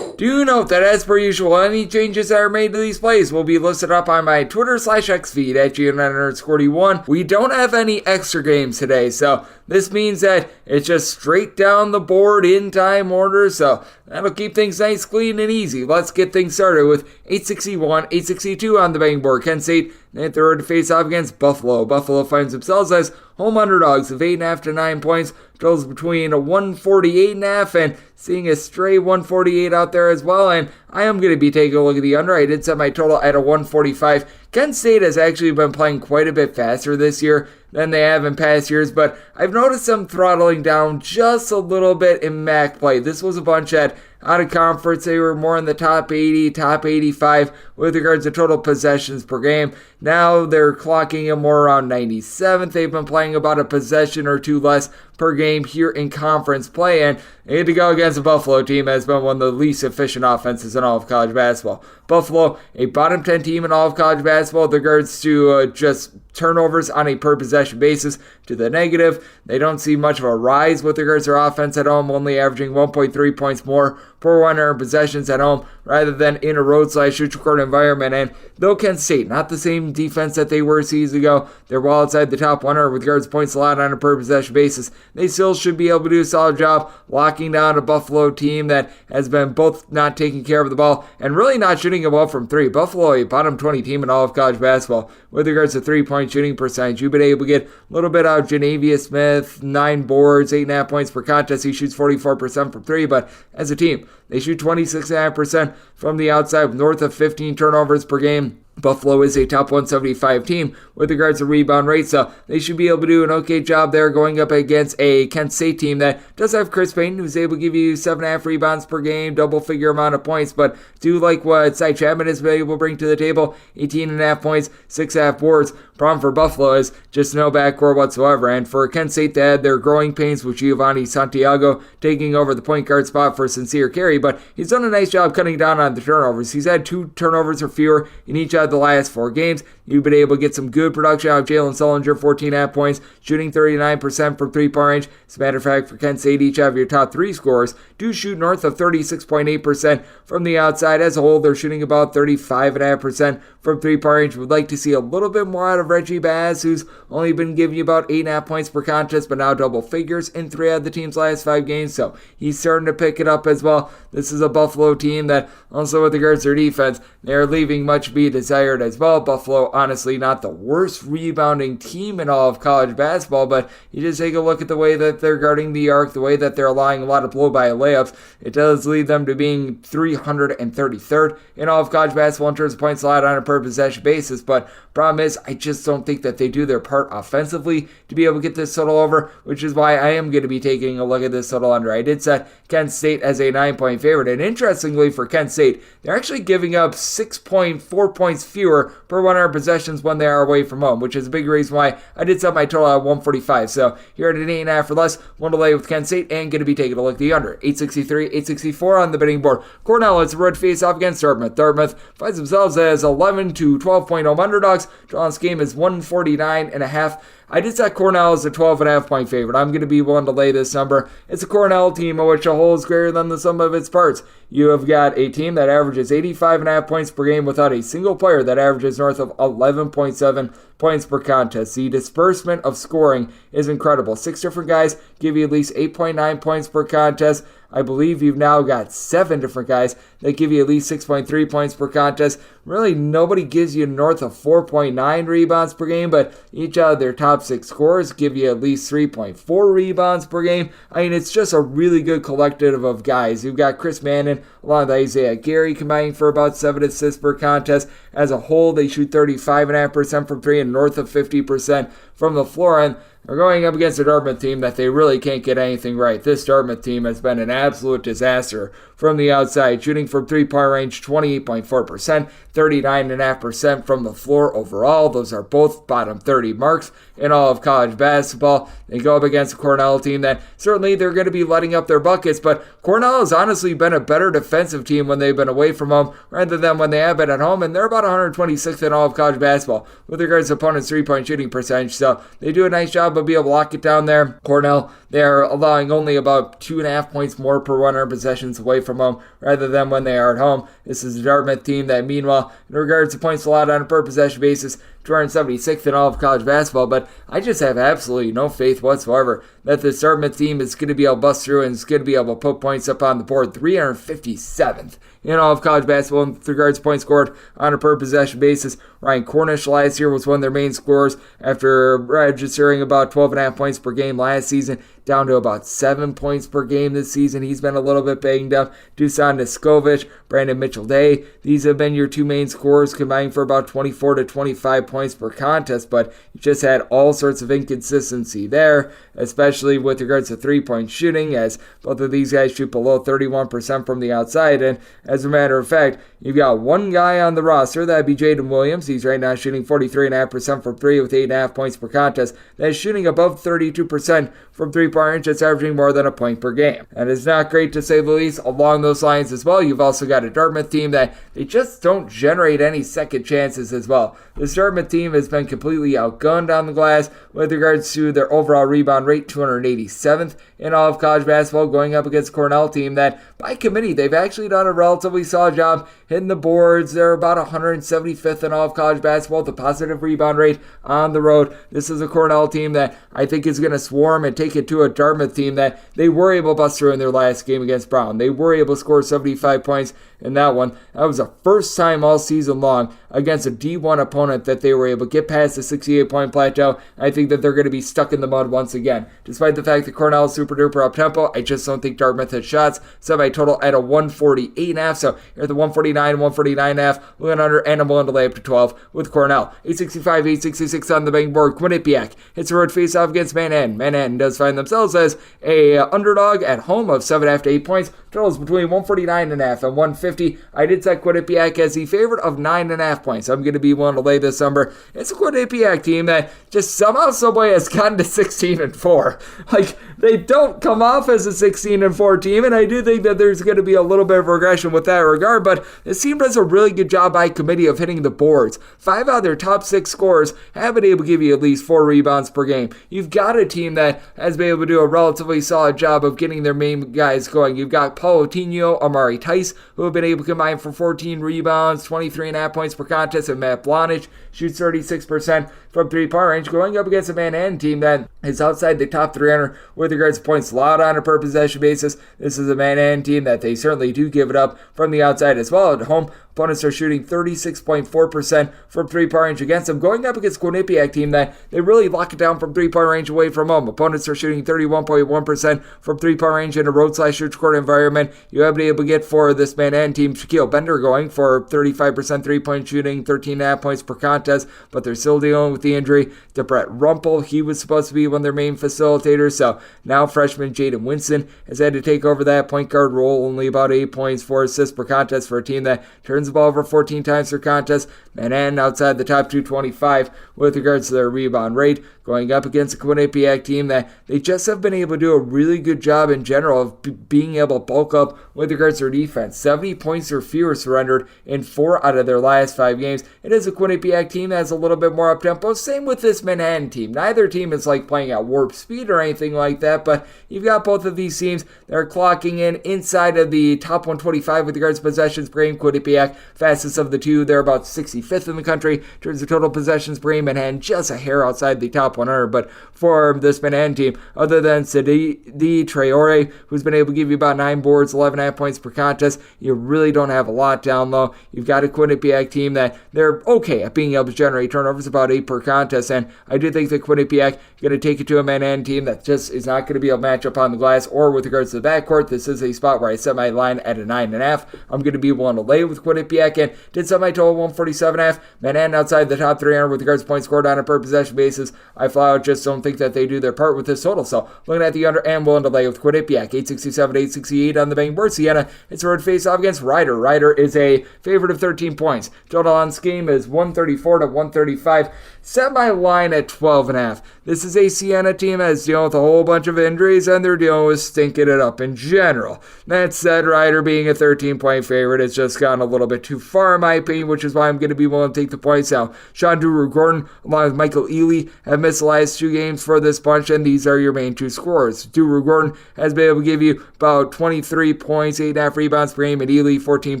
Do note that, as per usual, any changes that are made to these plays will be listed up on my Twitter/X feed at GN941. We don't have any extra games today, so this means that it's just straight down the board in time order, so that'll keep things nice, clean, and easy. Let's get things started with 861, 862 on the betting board. Kent State, they have the road to face off against Buffalo. Buffalo finds themselves as home underdogs of 8.5 to 9 points. Totals between a 148.5 and seeing a stray 148 out there as well. And I am going to be taking a look at the under. I did set my total at a 145. Kent State has actually been playing quite a bit faster this year than they have in past years, but I've noticed them throttling down just a little bit in MAC play. This was a bunch that out of conference, they were more in the top 80, top 85 with regards to total possessions per game. Now they're clocking in more around 97th. They've been playing about a possession or two less per game here in conference play, and they had to go against a Buffalo team that has been one of the least efficient offenses in all of college basketball. Buffalo, a bottom 10 team in all of college basketball with regards to just turnovers on a per possession basis to the negative. They don't see much of a rise with regards to their offense at home, only averaging 1.3 points more per 100 possessions at home rather than in a road/shoot record environment. And though Kent State, not the same defense that they were seasons ago, they're well outside the top 100 with regards to points allowed on a per possession basis. They still should be able to do a solid job locking down a Buffalo team that has been both not taking care of the ball and really not shooting it well from three. Buffalo, a bottom 20 team in all of college basketball with regards to three-point shooting percentage. You've been able to get a little bit out of Janavia Smith, 9 boards, 8.5 points per contest. He shoots 44% from three, but as a team, they shoot 26.5% from the outside with north of 15 turnovers per game. Buffalo is a top 175 team with regards to rebound rate, so they should be able to do an okay job there going up against a Kent State team that does have Chris Payton, who's able to give you 7.5 rebounds per game, double-figure amount of points, but do like what Cy Chapman has been able to bring to the table, 18.5 points, 6.5 boards. Problem for Buffalo is just no backcourt whatsoever, and for Kent State, they had their growing pains with Giovanni Santiago taking over the point guard spot for Sincere Carey, but he's done a nice job cutting down on the turnovers. He's had 2 turnovers or fewer in each of the last 4 games. You've been able to get some good production out of Jalen Sullinger, 14.5 points, shooting 39% from three-point range. As a matter of fact, for Kent State, each of your top 3 scorers do shoot north of 36.8% from the outside. As a whole, they're shooting about 35.5% from three-point range. Would like to see a little bit more out of Reggie Baz, who's only been giving you about 8.5 points per contest, but now double figures in 3 of the team's last 5 games, so he's starting to pick it up as well. This is a Buffalo team that, also with regards to their defense, they're leaving much to be desired as well. Buffalo, honestly, not the worst rebounding team in all of college basketball, but you just take a look at the way that they're guarding the arc, the way that they're allowing a lot of blow-by layups. It does lead them to being 333rd in all of college basketball in terms of points allowed on a per-possession basis, but problem is, I just don't think that they do their part offensively to be able to get this total over, which is why I am going to be taking a look at this total under. I did set Kent State as a 9-point favorite, and interestingly for Kent State, they're actually giving up 6.4 points fewer per 100 possessions when they are away from home, which is a big reason why I did set my total at 145. So here at an 8.5 or less, one to lay with Kent State, and going to be taking a look at the under. 863, 864 on the betting board. Cornell is a road face-off against Dartmouth. Dartmouth finds themselves as 11 to 12-point home underdogs. Draw on this game is 149.5. I did set Cornell as a 12.5 point favorite. I'm going to be willing to lay this number. It's a Cornell team in which a whole is greater than the sum of its parts. You have got a team that averages 85.5 points per game without a single player that averages north of 11.7 points per contest. The disbursement of scoring is incredible. 6 different guys give you at least 8.9 points per contest. I believe you've now got 7 different guys that give you at least 6.3 points per contest. Really, nobody gives you north of 4.9 rebounds per game, but each of their top 6 scorers give you at least 3.4 rebounds per game. I mean, it's just a really good collective of guys. You've got Chris Mannon along with Isaiah Gary combining for about 7 assists per contest. As a whole, they shoot 35.5% from 3 and north of 50% from the floor, and they're going up against a Dartmouth team that they really can't get anything right. This Dartmouth team has been an absolute disaster from the outside, shooting from three-point range 28.4%, 39.5% from the floor overall. Those are both bottom 30 marks in all of college basketball. They go up against a Cornell team that certainly they're going to be letting up their buckets, but Cornell has honestly been a better defensive team when they've been away from home rather than when they have been at home, and they're about 126th in all of college basketball with regards to opponents' three-point shooting percentage, so they do a nice job of being able to lock it down there. Cornell, they're allowing only about 2.5 points more per 100 possessions away from home rather than when they are at home. This is a Dartmouth team that, meanwhile, in regards to points allowed on a per possession basis, 276th in all of college basketball, but I just have absolutely no faith whatsoever that this Dartmouth team is going to be able to bust through and is going to be able to put points up on the board. 357th in all of college basketball in regards to points scored on a per possession basis. Ryan Cornish last year was one of their main scorers after registering about 12.5 points per game last season, down to about 7 points per game this season. He's been a little bit banged up. Dusan Niskovich, Brandon Mitchell-Day, these have been your 2 main scorers, combining for about 24 to 25 points per contest, but you just had all sorts of inconsistency there, especially with regards to three-point shooting, as both of these guys shoot below 31% from the outside, and as a matter of fact, you've got one guy on the roster, that'd be Jaden Williams. He's right now shooting 43.5% from 3 with 8.5 points per contest. That's shooting above 32% from three-point range. That's averaging more than a point per game. And it's not great to say the least. Along those lines as well, you've also got a Dartmouth team that they just don't generate any second chances as well. This Dartmouth team has been completely outgunned on the glass with regards to their overall rebound rate, 287th in all of college basketball, going up against a Cornell team that, by committee, they've actually done a relatively solid job hitting the boards. They're about 175th in all of college basketball, the positive rebound rate on the road. This is a Cornell team that I think is going to swarm and take it to a Dartmouth team that they were able to bust through in their last game against Brown. They were able to score 75 points in that one. That was the first time all season long against a D1 opponent that they were able to get past the 68-point plateau. I think that they're going to be stuck in the mud once again. Despite the fact that Cornell is super duper up-tempo, I just don't think Dartmouth has shots. Semi-total at a 148.5, so you're at the 149, 149.5, looking under, and I'm willing to lay up to 12 with Cornell. 865, 866 on the betting board. Quinnipiac hits a road face-off against Manhattan. Manhattan does find themselves as a underdog at home of 7.5 to 8 points. Totals between 149.5 and 150. I did set Quinnipiac as the favorite of 9.5 points. I'm going to be willing to lay this number. It's a Quinnipiac team that just somehow, someway has gotten to 16-4. Like, they don't come off as a 16-4 team, and I do think that there's going to be a little bit of regression with that regard, but this team does a really good job by committee of hitting the boards. 5 out of their top 6 scorers have been able to give you at least 4 rebounds per game. You've got a team that has been able to do a relatively solid job of getting their main guys going. You've got Paul Otinho, Amari Tice, who have been able to combine for 14 rebounds, 23.5 points per contest, and Matt Blonich shoots 36% from three-point range, going up against a Manhattan team that is outside the top 300 with regards to points allowed on a per possession basis. This is a Manhattan team that they certainly do give it up from the outside as well. At home, opponents are shooting 36.4% from three-point range against them, going up against Quinnipiac team that they really lock it down from three-point range away from home. Opponents are shooting 31.1% from three-point range in a road/church court environment. You have been able to get for this Manhattan team Shaquille Bender going for 35% three-point shooting, 13.5 points per contest, but they're still dealing with the injury to Brett Rumpel. He was supposed to be one of their main facilitators, so now freshman Jaden Winston has had to take over that point guard role. Only about 8 points, 4 assists per contest for a team that turns the ball over 14 times per contest. Manhattan outside the top 225 with regards to their rebound rate, going up against a Quinnipiac team that they just have been able to do a really good job in general of being able to bulk up with regards to their defense. 70 points or fewer surrendered in 4 out of their last 5 games. It is a Quinnipiac team that has a little bit more up-tempo. Same with this Manhattan team. Neither team is like playing at warp speed or anything like that, but you've got both of these teams that are clocking in inside of the top 125 with regards to possessions per game. Quinnipiac, fastest of the two, they're about 65th in the country in terms of total possessions per game. Manhattan just a hair outside the top 100, but for this Manhattan team, other than Sadi Traore, who's been able to give you about 9 boards, 11.5 points per contest, you really don't have a lot down low. You've got a Quinnipiac team that they're okay at being able to generate turnovers, about 8 per contest, and I do think that Quinnipiac going to take it to a Manhattan team that just is not going to be able to match up on the glass or with regards to the backcourt. This is a spot where I set my line at a 9.5. I'm going to be willing to lay with Quinnipiac, and did set my total 147.5. Manhattan outside the top 300 with regards to points scored on a per possession basis. I flat out just don't think that they do their part with this total. So looking at the under and willing to lay with Quinnipiac. 867, 868 on the betting board. Siena, it's a road face-off against Ryder. Ryder is a favorite of 13 points. Total on this game is 134 to 135. Set my line at 12.5. This is a Siena team that's dealing with a whole bunch of injuries, and they're dealing with stinking it up in general. That said, Ryder being a 13-point favorite has just gone a little bit too far in my opinion, which is why I'm going to be willing to take the points out. Sean Duru-Gordon, along with Michael Ealy, have missed the last 2 games for this bunch, and these are your main 2 scorers. Duru-Gordon has been able to give you about 23 points, 8.5 rebounds per game, and Ealy 14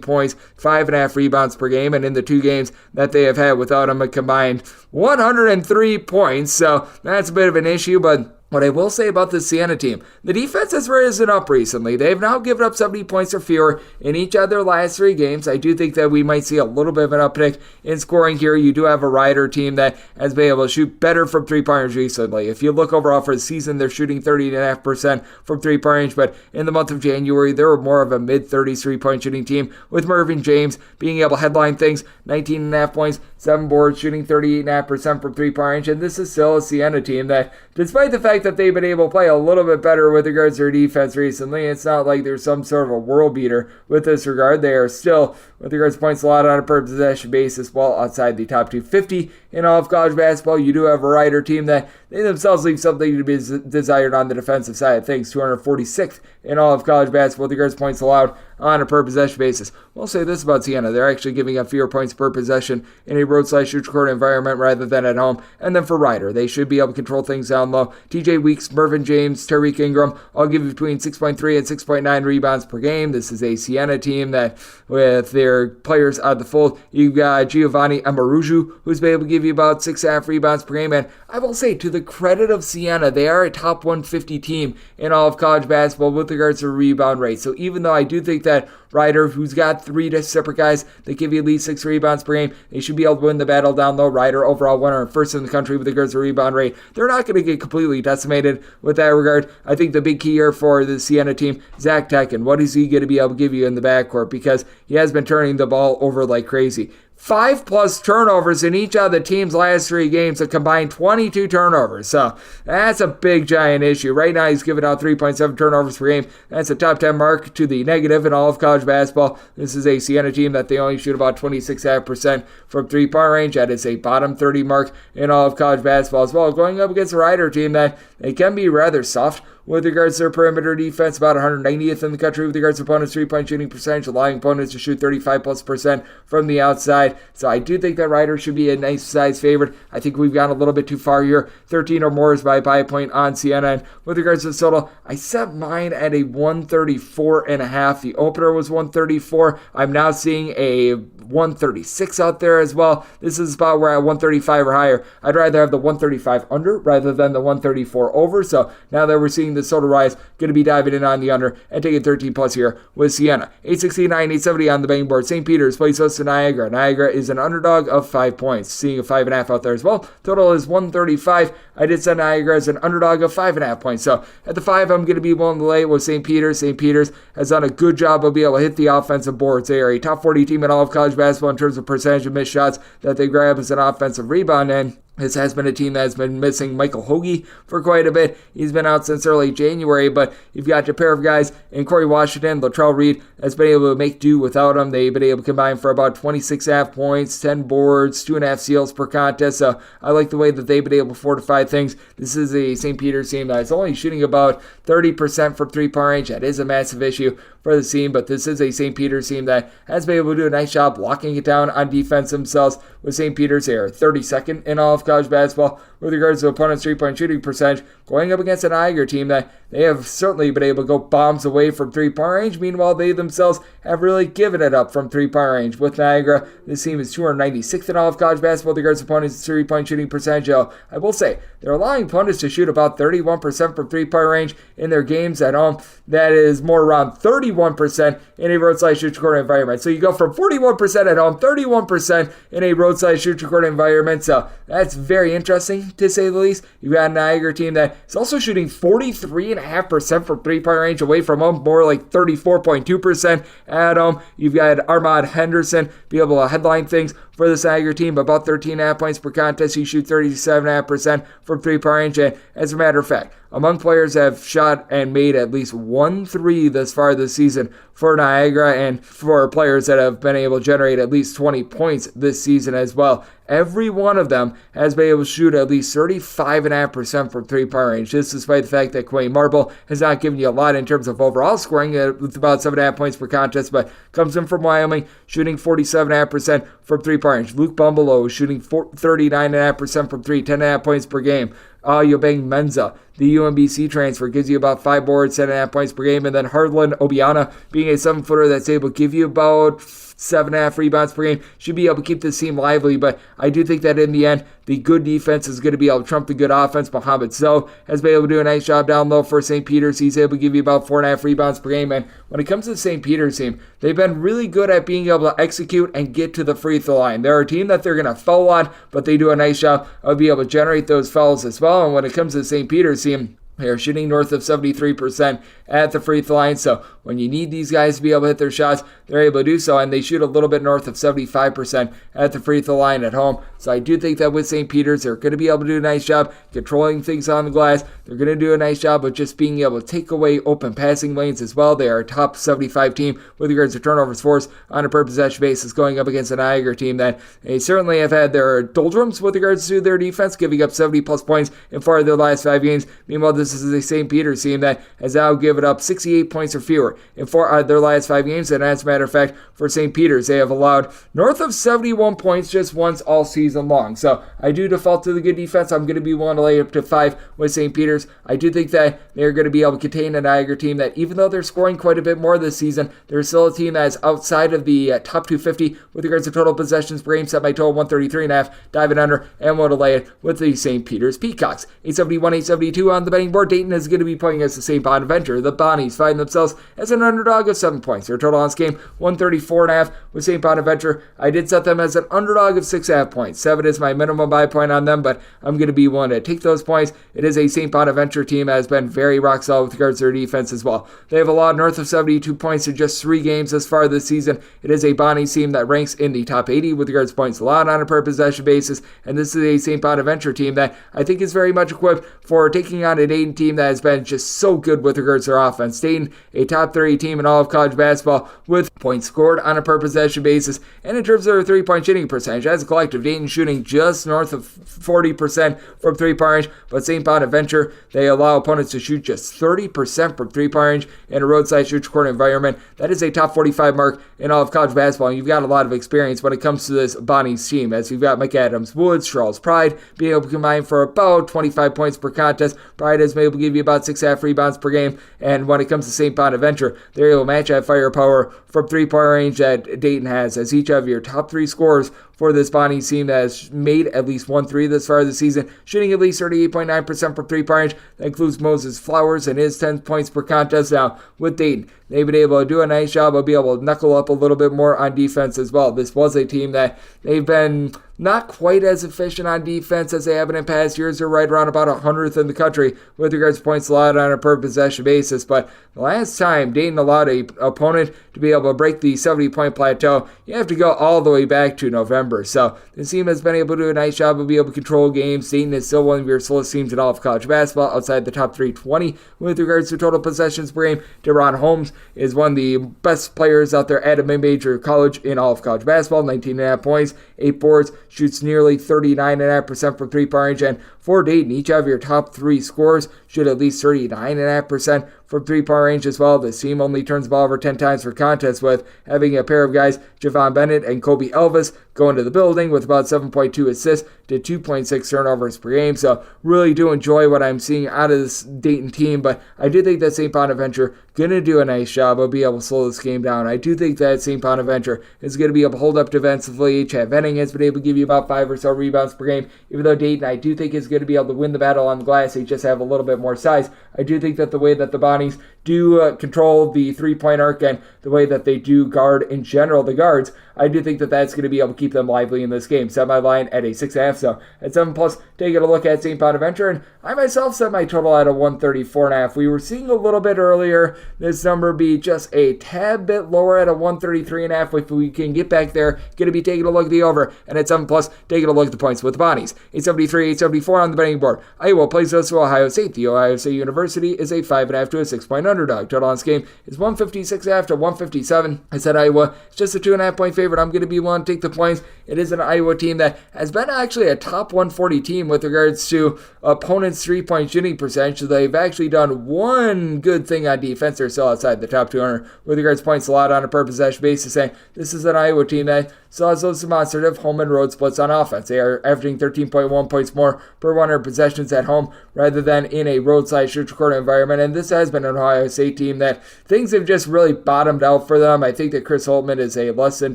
points, 5.5 rebounds per game, and in the 2 games that they have had without him, a combined 103 points, so that's a bit of an issue, but what I will say about this Siena team, the defense has risen up recently. They've now given up 70 points or fewer in each of their last 3 games. I do think that we might see a little bit of an uptick in scoring here. You do have a Ryder team that has been able to shoot better from three-pointers recently. If you look overall for the season, they're shooting 30.5% from three-point range, but in the month of January, they were more of a mid-30s three-point shooting team, with Mervyn James being able to headline things, 19.5 points, 7 boards, shooting 38.5% from three-point range, and this is still a Siena team that, despite the fact that they've been able to play a little bit better with regards to their defense recently, it's not like there's some sort of a world beater with this regard. They are still, with regards to points allowed on a per possession basis, well outside the top 250 in all of college basketball. You do have a Ryder team that they themselves leave something to be desired on the defensive side of things, 246th in all of college basketball with regards to points allowed on a per possession basis. We'll say this about Siena: they're actually giving up fewer points per possession in a road/church court environment rather than at home. And then for Ryder, they should be able to control things down low. TJ Weeks, Mervyn James, Tariq Ingram all give you between 6.3 and 6.9 rebounds per game. This is a Siena team that, with their their players out of the fold. You've got Giovanni Amaruju, who's been able to give you about 6.5 rebounds per game. And I will say, to the credit of Siena, they are a top 150 team in all of college basketball with regards to rebound rate. So even though I do think that Ryder, who's got 3 separate guys that give you at least 6 rebounds per game, they should be able to win the battle down low. Ryder, overall winner and first in the country with regards to rebound rate. They're not going to get completely decimated with that regard. I think the big key here for the Siena team, Zach Tekken, what is he going to be able to give you in the backcourt? Because he has been turning the ball over like crazy. 5+ turnovers in each of the team's last 3 games, a combined 22 turnovers. So that's a big, giant issue. Right now, he's giving out 3.7 turnovers per game. That's a top 10 mark to the negative in all of college basketball. This is a Siena team that they only shoot about 26.5% from 3-point range. That is a bottom 30 mark in all of college basketball as well. Going up against a Ryder team that they can be rather soft with regards to their perimeter defense, about 190th in the country with regards to opponents' 3-point shooting percentage, allowing opponents to shoot 35+% from the outside. So I do think that Ryder should be a nice size favorite. I think we've gone a little bit too far here. 13 or more is by a point on Siena. And with regards to the total, I set mine at a 134.5. The opener was 134. I'm now seeing a 136 out there as well. This is about where at 135 or higher. I'd rather have the 135 under rather than the 134 over. So now that we're seeing the total rise, going to be diving in on the under and taking 13 plus here with Siena. 869, 870 on the betting board. St. Peter's plays host to Niagara. Niagara is an underdog of 5 points. Seeing a 5.5 out there as well. Total is 135. I did set Niagara as an underdog of 5.5 points. So at the 5, I'm going to be willing to lay with St. Peter's. St. Peter's has done a good job of being able to hit the offensive boards. They are a top 40 team in all of college basketball in terms of percentage of missed shots that they grab as an offensive rebound. And this has been a team that has been missing Michael Hoagie for quite a bit. He's been out since early January, but you've got your pair of guys in Corey Washington, Latrell Reed, has been able to make do without him. They've been able to combine for about 26.5 points, 10 boards, 2.5 steals per contest. So I like the way that they've been able to fortify things. This is a St. Peter's team that is only shooting about 30% from 3-point range. That is a massive issue for the team, but this is a St. Peter's team that has been able to do a nice job locking it down on defense themselves. With St. Peter's, they are 32nd in all of college basketball with regards to opponents' 3-point shooting percentage, going up against an Niagara team that they have certainly been able to go bombs away from 3-point range. Meanwhile, they themselves have really given it up from 3-point range. With Niagara, this team is 296th in all of college basketball with regards to opponents' 3-point shooting percentage. I will say, they're allowing opponents to shoot about 31% from 3-point range in their games at home. That is more around 31% in a roadside shoot court environment. So you go from 41% at home, 31% in a roadside shoot court environment. So that's very interesting, to say the least. You've got a Niagara team that is also shooting 43.5% from 3-point range away from home, more like 34.2% at home. You've got Armand Henderson be able to headline things for this Niagara team, about 13.5 points per contest. You shoot 37.5% from 3-point range. And as a matter of fact, among players that have shot and made at least 1 3 thus far this season for Niagara, and for players that have been able to generate at least 20 points this season as well, every one of them has been able to shoot at least 35.5% from 3-point range. This despite the fact that Quay Marble has not given you a lot in terms of overall scoring with about 7.5 points per contest, but comes in from Wyoming, shooting 47.5% from 3-point range. Luke Bumblelow is shooting 39.5% from 3, 10.5 points per game. Yobeng Menza, the UMBC transfer, gives you about 5 boards, 7.5 points per game. And then Hardland Obiana, being a 7-footer that's able to give you about 7.5 rebounds per game, should be able to keep this team lively. But I do think that in the end, the good defense is going to be able to trump the good offense. Mohamed Zoe has been able to do a nice job down low for St. Peter's. He's able to give you about 4.5 rebounds per game. And when it comes to the St. Peter's team, they've been really good at being able to execute and get to the free throw line. They're a team that they're going to foul on, but they do a nice job of being able to generate those fouls as well. And when it comes to the St. Peter's team, they're shooting north of 73% at the free throw line. So when you need these guys to be able to hit their shots, they're able to do so. And they shoot a little bit north of 75% at the free throw line at home. So I do think that with St. Peter's, they're going to be able to do a nice job controlling things on the glass. They're going to do a nice job of just being able to take away open passing lanes as well. They are a top 75 team with regards to turnovers forced on a per possession basis, going up against a Niagara team that they certainly have had their doldrums with regards to their defense, giving up 70 plus points in 4 of their last 5 games. Meanwhile, this this is a St. Peter's team that has now given up 68 points or fewer in 4 out of their last 5 games. And as a matter of fact, for St. Peter's, they have allowed north of 71 points just once all season long. So I do default to the good defense. I'm going to be willing to lay up to 5 with St. Peter's. I do think that they're going to be able to contain a Niagara team that, even though they're scoring quite a bit more this season, they're still a team that is outside of the top 250 with regards to total possessions per game. Set my total 133.5, diving under, and want to lay it with the St. Peter's Peacocks. 871, 872 on the betting board. Dayton is going to be playing against the St. Bonaventure. The Bonnies find themselves as an underdog of 7 points. Their total on this game, 134.5 with St. Bonaventure. I did set them as an underdog of 6.5 points. 7 is my minimum buy point on them, but I'm going to be willing to take those points. It is a St. Bonaventure team that has been very rock solid with regards to their defense as well. They have allowed north of 72 points in just 3 games thus far this season. It is a Bonnies team that ranks in the top 80 with regards to points allowed on a per possession basis, and this is a St. Bonaventure team that I think is very much equipped for taking on a Dayton team that has been just so good with regards to their offense. Dayton, a top 30 team in all of college basketball with points scored on a per possession basis, and in terms of their three-point shooting percentage, as a collective, Dayton shooting just north of 40% from three-point range, but St. Bonaventure, they allow opponents to shoot just 30% from three-point range in a roadside shoot court environment. That is a top 45 mark in all of college basketball, and you've got a lot of experience when it comes to this Bonnies team, as you've got Mike Adams, Woods, Charles Pride being able to combine for about 25 points per contest. Pride has been able to give you about 6.5 rebounds per game, and when it comes to St. Bonaventure, they're able to match that firepower from three-point range that Dayton has, as each of your top 3 scorers for this Bonnies team that has made at least 1 3 this far this season, shooting at least 38.9% from three-point range. That includes Moses Flowers and his 10 points per contest. Now, with Dayton, they've been able to do a nice job of being able to knuckle up a little bit more on defense as well. This was a team that they've been not quite as efficient on defense as they have been in past years. They're right around about 100th in the country with regards to points allowed on a per possession basis. But the last time Dayton allowed an opponent to be able to break the 70-point plateau, you have to go all the way back to November. So the team has been able to do a nice job of being able to control games. Dayton is still one of your slowest teams in all of college basketball, outside the top 320 with regards to total possessions per game. DeRon Holmes is one of the best players out there at a mid-major college in all of college basketball. 19.5 points, 8 boards, shoots nearly 39.5% from three-point range. And for Dayton, each of your top 3 scorers shoot at least 39.5% from three-point range as well. This team only turns the ball over 10 times per contest, with having a pair of guys, Javon Bennett and Kobe Elvis, go into the building with about 7.2 assists to 2.6 turnovers per game. So really do enjoy what I'm seeing out of this Dayton team, but I do think that St. Bonaventure going to do a nice job of being able to slow this game down. I do think that St. Bonaventure is going to be able to hold up defensively. Chad Venning has been able to give you about 5 or so rebounds per game, even though Dayton, I do think, is going to be able to win the battle on the glass. They just have a little bit more size. I do think that the way that the Bonnies do control the three-point arc and the way that they do guard in general, the guards, I do think that that's going to be able to keep them lively in this game. Set my line at a 6.5, so at 7+, taking a look at St. Bonaventure, and I myself set my total at a 134.5. We were seeing a little bit earlier this number be just a tad bit lower at a 133.5. If we can get back there, going to be taking a look at the over, and at 7+, taking a look at the points with the Bonnies. 873, 874 on the betting board. Iowa plays us to Ohio State. The Ohio State University is a 5.5 to a 6-point underdog. Total on this game is 156.5 to 157. I said Iowa is just a 2.5-point favorite. I'm going to be willing to take the points. It is an Iowa team that has been actually a top 140 team with regards to opponents' three-point shooting percentage. So they've actually done one good thing on defense. They're still outside the top 200 with regards to points allowed on a per possession basis. And this is an Iowa team that still has those demonstrative home and road splits on offense. They are averaging 13.1 points more per 100 possessions at home rather than in a roadside shoot court environment. And this has been an Ohio State team that things have just really bottomed out for them. I think that Chris Holtman is a less than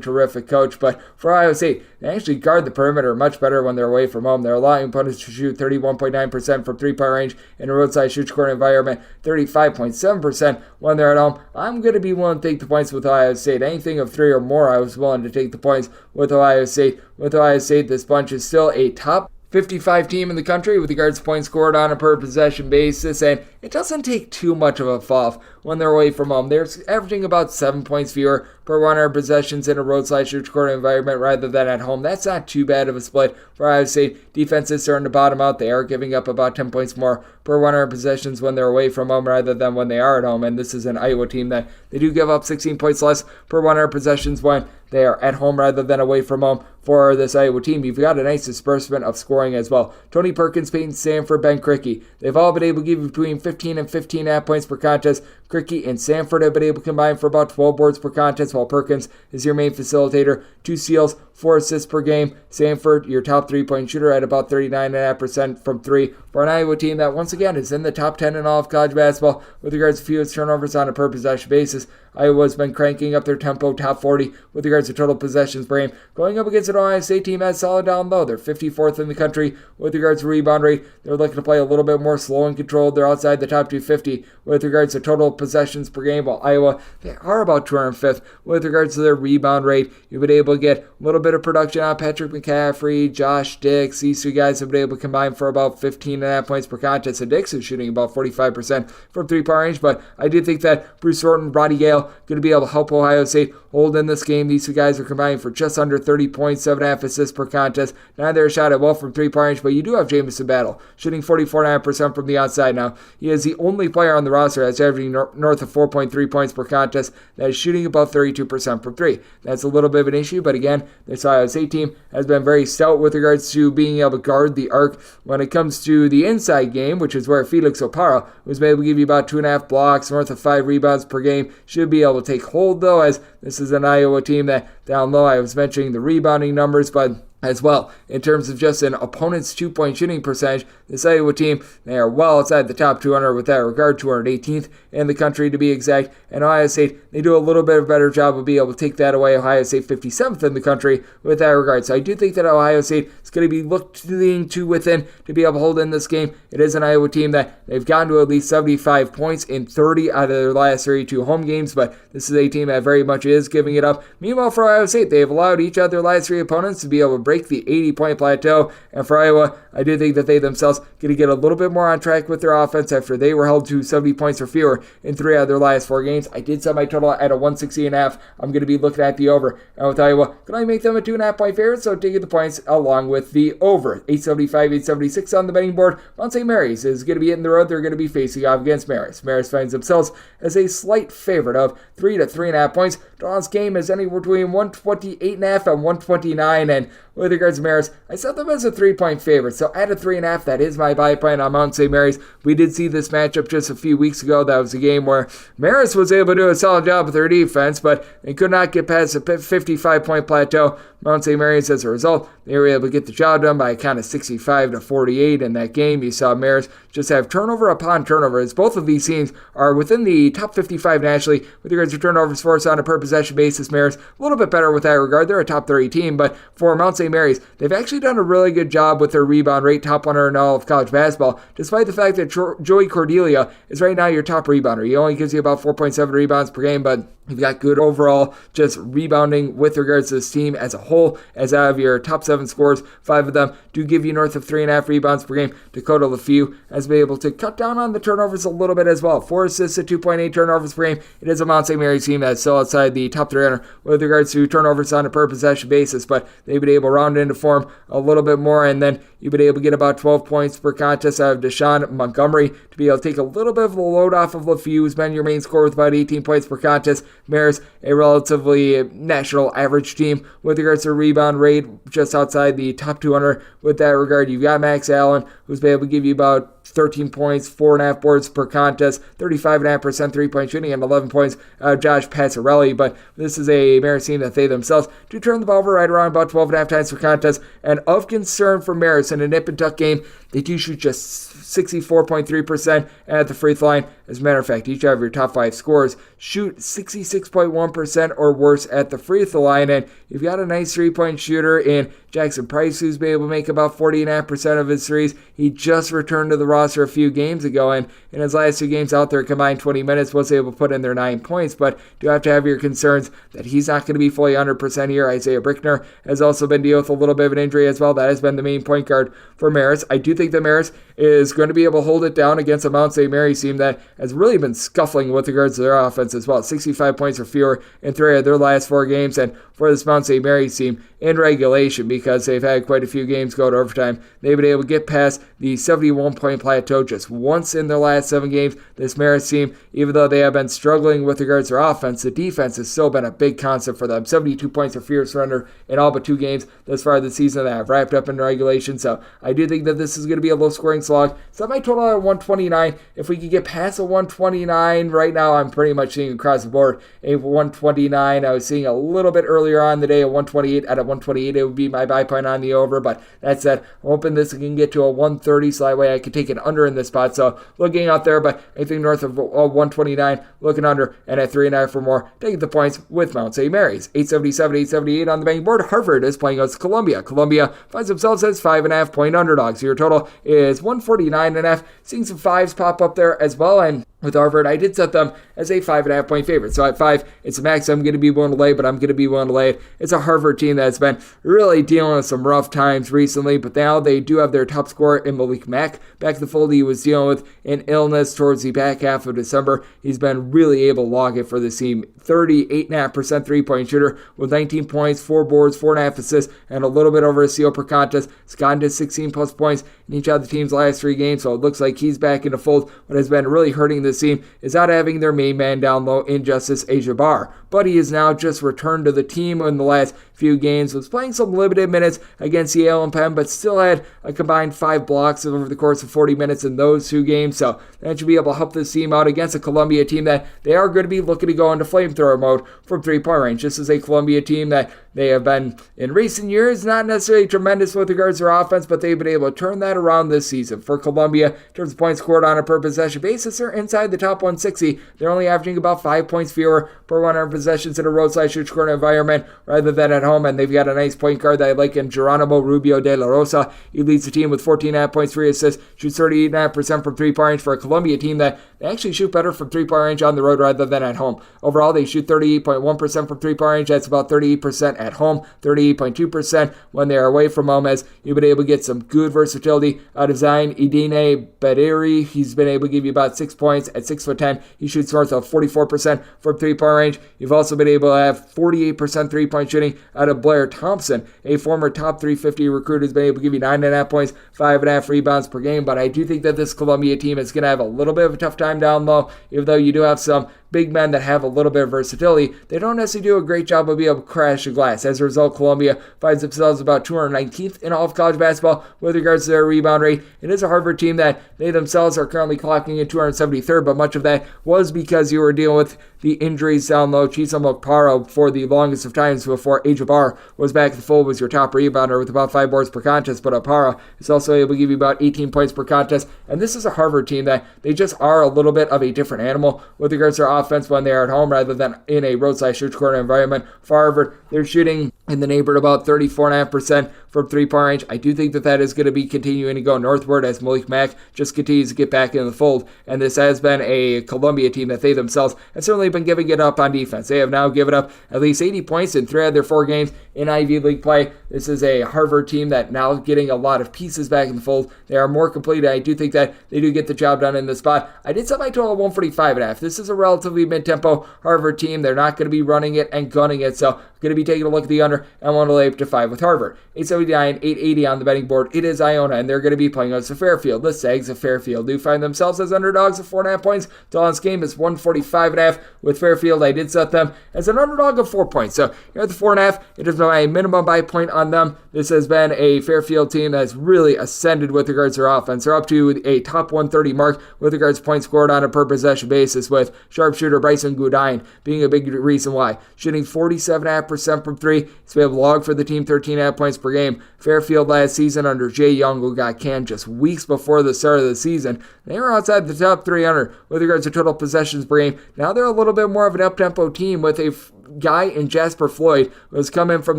terrific coach, but for Ohio State, they actually guard the perimeter much better when they're away from home. They're allowing opponents to shoot 31.9% from three-point range in a roadside shoot court environment, 35.7% when they're at home. I'm going to be willing to take the points with Ohio State. Anything of 3 or more, I was willing to take the points with Ohio State. With Ohio State, this bunch is still a top 55 team in the country with regards to points scored on a per possession basis, and it doesn't take too much of a fall when they're away from home. They're averaging about 7 points fewer per 100 possessions in a roadside shoot court environment rather than at home. That's not too bad of a split for Ohio State. Defense is starting to bottom out. They are giving up about 10 points more per 100 possessions when they're away from home rather than when they are at home, and this is an Iowa team that they do give up 16 points less per 100 possessions when they are at home rather than away from home for this Iowa team. You've got a nice disbursement of scoring as well. Tony Perkins, Peyton Sanford, Ben Krikke. They've all been able to give you between 15 and 15.5 points per contest. Krikke and Sanford have been able to combine for about 12 boards per contest, while Perkins is your main facilitator. 2 steals, 4 assists per game. Sanford, your top 3-point shooter at about 39.5% from 3 for an Iowa team that, once again, is in the top 10 in all of college basketball with regards to fewest turnovers on a per possession basis. Iowa's been cranking up their tempo, top 40 with regards to total possessions per game. Going up against an Ohio State team that's solid down low. They're 54th in the country with regards to rebound rate. They're looking to play a little bit more slow and controlled. They're outside the top 250 with regards to total possessions per game, while Iowa, they are about 205th with regards to their rebound rate. You've been able to get a little bit of production on Patrick McCaffrey, Josh Dix. These two guys have been able to combine for about 15.5 points per contest. And Dix is shooting about 45% from 3-point range, but I do think that Bruce Thornton, Roddy Gale, going to be able to help Ohio State hold in this game. These two guys are combining for just under 30 points, 7.5 assists per contest. Neither are shot at well from 3-point range, but you do have Jamison Battle shooting 44.5% from the outside now. He is the only player on the roster that's averaging north of 4.3 points per contest that is shooting about 32% from 3. That's a little bit of an issue, but again, this Ohio State team has been very stout with regards to being able to guard the arc when it comes to the inside game, which is where Felix Opara was able to give you about 2.5 blocks, north of 5 rebounds per game. Should be able to take hold, though, as this is an Iowa team that down low, I was mentioning the rebounding numbers, but as well, in terms of just an opponent's 2-point shooting percentage, this Iowa team, they are well outside the top 200 with that regard, 218th in the country to be exact. And Ohio State, they do a little bit of a better job of being able to take that away. Ohio State 57th in the country with that regard. So I do think that Ohio State is going to be looking to within to be able to hold in this game. It is an Iowa team that they've gotten to at least 75 points in 30 out of their last 32 home games, but this is a team that very much is giving it up. Meanwhile, for Ohio State, they have allowed each of their last 3 opponents to be able to break the 80-point plateau. And for Iowa, I do think that they themselves going to get a little bit more on track with their offense after they were held to 70 points or fewer in 3 out of their last 4 games. I did set my total at a 160.5. I'm going to be looking at the over. And with Iowa, can I make them a 2.5-point favorite? So taking the points along with the over. 875, 876 on the betting board. Mount St. Mary's is going to be hitting the road. They're going to be facing off against Marist. Marist finds themselves as a slight favorite of 3 to 3.5 points. Draw's game is anywhere between 128.5 and 129. And with regards to Marist, I set them as a 3-point favorite. So at a 3.5, that is my buy point on Mount St. Mary's. We did see this matchup just a few weeks ago. That was a game where Marist was able to do a solid job with their defense, but they could not get past the 55-point plateau. Mount St. Mary's, as a result, they were able to get the job done by a count of 65 to 48 in that game. You saw Marist just have turnover upon turnover, as both of these teams are within the top 55 nationally with regards to turnovers forced on a per possession basis. Marist a little bit better with that regard. They're a top 30 team, but for Mount St. Mary's, they've actually done a really good job with their rebound rate, top 100 in all of college basketball, despite the fact that Joey Cordelia is right now your top rebounder. He only gives you about 4.7 rebounds per game, but you've got good overall just rebounding with regards to this team as a whole. As out of your top 7 scores, 5 of them do give you north of 3.5 rebounds per game. Dakota Lafew has been able to cut down on the turnovers a little bit as well. 4 assists at 2.8 turnovers per game. It is a Mount St. Mary's team that's still outside the top 300 with regards to turnovers on a per possession basis, but they've been able to round into form a little bit more, and then you've been able to get about 12 points per contest out of Deshaun Montgomery to be able to take a little bit of the load off of Lafew, who's been your main scorer with about 18 points per contest. Marist, a relatively national average team with regards to rebound rate, just outside the top 200 with that regard. You've got Max Allen, who's been able to give you about 13 points, 4.5 boards per contest, 35.5% 3-point shooting, and 11 points Josh Passarelli. But this is a Marist team that they themselves do turn the ball over right around about 12.5 times per contest. And of concern for Marist in a nip and tuck game, they do shoot just 64.3% at the free throw line. As a matter of fact, each of your top 5 scorers shoot 66.1% or worse at the free throw line. And you've got a nice 3-point shooter in Jackson Price, who's been able to make about 40.5% of his threes. He just returned to the roster a few games ago, and in his last 2 games out there, combined 20 minutes, was able to put in their 9 points. But do have to have your concerns that he's not going to be fully 100% here. Isaiah Brickner has also been dealing with a little bit of an injury as well. That has been the main point guard for Marist. I do think that Marist is going to be able to hold it down against a Mount St. Mary's team that has really been scuffling with regards to their offense as well. 65 points or fewer in 3 of their last 4 games. And for this Mount St. Mary's team in regulation because they've had quite a few games go to overtime. They've been able to get past the 71-point plateau just once in their last 7 games. This Marist team, even though they have been struggling with regards to their offense, the defense has still been a big concept for them. 72 points of fear surrender in all but 2 games thus far this season that have wrapped up in regulation. So I do think that this is going to be a low-scoring slog. So my total at 129. If we could get past a 129, right now I'm pretty much seeing across the board a 129. I was seeing a little bit earlier on the day a 128. At a 128, it would be my buy point on the over. But that said, I'm hoping this can get to a 130, so that way I can take it under in this spot. So looking out there, but anything north of 129, looking under, and at 3.5 or more, taking the points with Mount St. Mary's. 877, 878 on the betting board. Harvard is playing against Columbia. Columbia finds themselves as 5.5 point underdogs. Your total is 149.5. Seeing some 5s pop up there as well, and with Harvard, I did set them as a 5.5 point favorite. So at 5, it's a max I'm going to be willing to lay, but I'm going to be willing to lay it. It's a Harvard team that's been really dealing with some rough times recently, but now they do have their top scorer in Malik Mack back in the fold. He was dealing with an illness towards the back half of December. He's been really able to log it for this team. 38.5% three-point shooter with 19 points, 4 boards, 4.5 assists, and a little bit over a steal per contest. He's gotten to 16-plus points in each of the team's last 3 games, so it looks like he's back in the fold. What has been really hurting this team is not having their main man down low in Justice Ajabar, but he is now just returned to the team in the last few games, was playing some limited minutes against Yale and Penn, but still had a combined 5 blocks over the course of 40 minutes in those 2 games, so that should be able to help this team out against a Columbia team that they are going to be looking to go into flamethrower mode from 3-point range. This is a Columbia team that they have been, in recent years, not necessarily tremendous with regards to their offense, but they've been able to turn that around this season. For Columbia, in terms of points scored on a per possession basis, they're inside the top 160. They're only averaging about 5 points fewer per 100 possessions in a roadside-shoot corner environment rather than at home, and they've got a nice point guard that I like in Geronimo Rubio de la Rosa. He leads the team with 14.5 points, 3 assists, shoots 38.5% from 3-point range for a Columbia team that they actually shoot better from 3-point range on the road rather than at home. Overall, they shoot 38.1% from 3-point range. That's about 38% at home, 38.2% when they are away from home, as you've been able to get some good versatility out of Zion Idine Baderi. He's been able to give you about 6 points at 6'10". He shoots north of 44% from 3-point range. You've also been able to have 48% 3-point shooting out of Blair Thompson, a former top 350 recruit who's been able to give you 9.5 points, 5.5 rebounds per game. But I do think that this Columbia team is going to have a little bit of a tough time down low, even though you do have some big men that have a little bit of versatility. They don't necessarily do a great job of being able to crash the glass. As a result, Columbia finds themselves about 219th in all of college basketball with regards to their rebound rate. It is a Harvard team that they themselves are currently clocking in 273rd, but much of that was because you were dealing with the injuries down low. Chisholm Okpara for the longest of times before Ajabar was back in the fold, was your top rebounder with about 5 boards per contest, but Okpara is also able to give you about 18 points per contest. And this is a Harvard team that they just are a little bit of a different animal with regards to their offense when they are at home rather than in a roadside shoot corner environment. For Harvard, they're shooting in the neighborhood about 34.5% from 3-point range. I do think that that is going to be continuing to go northward as Malik Mack just continues to get back in the fold. And this has been a Columbia team that they themselves have certainly been giving it up on defense. They have now given up at least 80 points in 3 of their 4 games in Ivy League play. This is a Harvard team that now getting a lot of pieces back in the fold. They are more complete. I do think that they do get the job done in this spot. I did set my total at 145.5. This is a relatively mid-tempo Harvard team. They're not going to be running it and gunning it, so I'm going to be taking a look at the under and want to lay up to 5 with Harvard. 879, 880 on the betting board. It is Iona, and they're going to be playing against Fairfield. The Sags of Fairfield do find themselves as underdogs of 4.5 points. Dawn's game is 145.5 with Fairfield. I did set them as an underdog of 4 points. So you're at the 4.5. It is a minimum buy point on them. This has been a Fairfield team that has really ascended with regards to their offense. They're up to a top 130 mark with regards to points scored on a per possession basis, with sharpshooter Bryson Gudine being a big reason why. Shooting 47.5% from 3. He's been able to log for the team 13.5 points per game. Fairfield last season under Jay Young, who got canned just weeks before the start of the season, they were outside the top 300 with regards to total possessions per game. Now they're a little bit more of an up-tempo team with a guy in Jasper Floyd who has come in from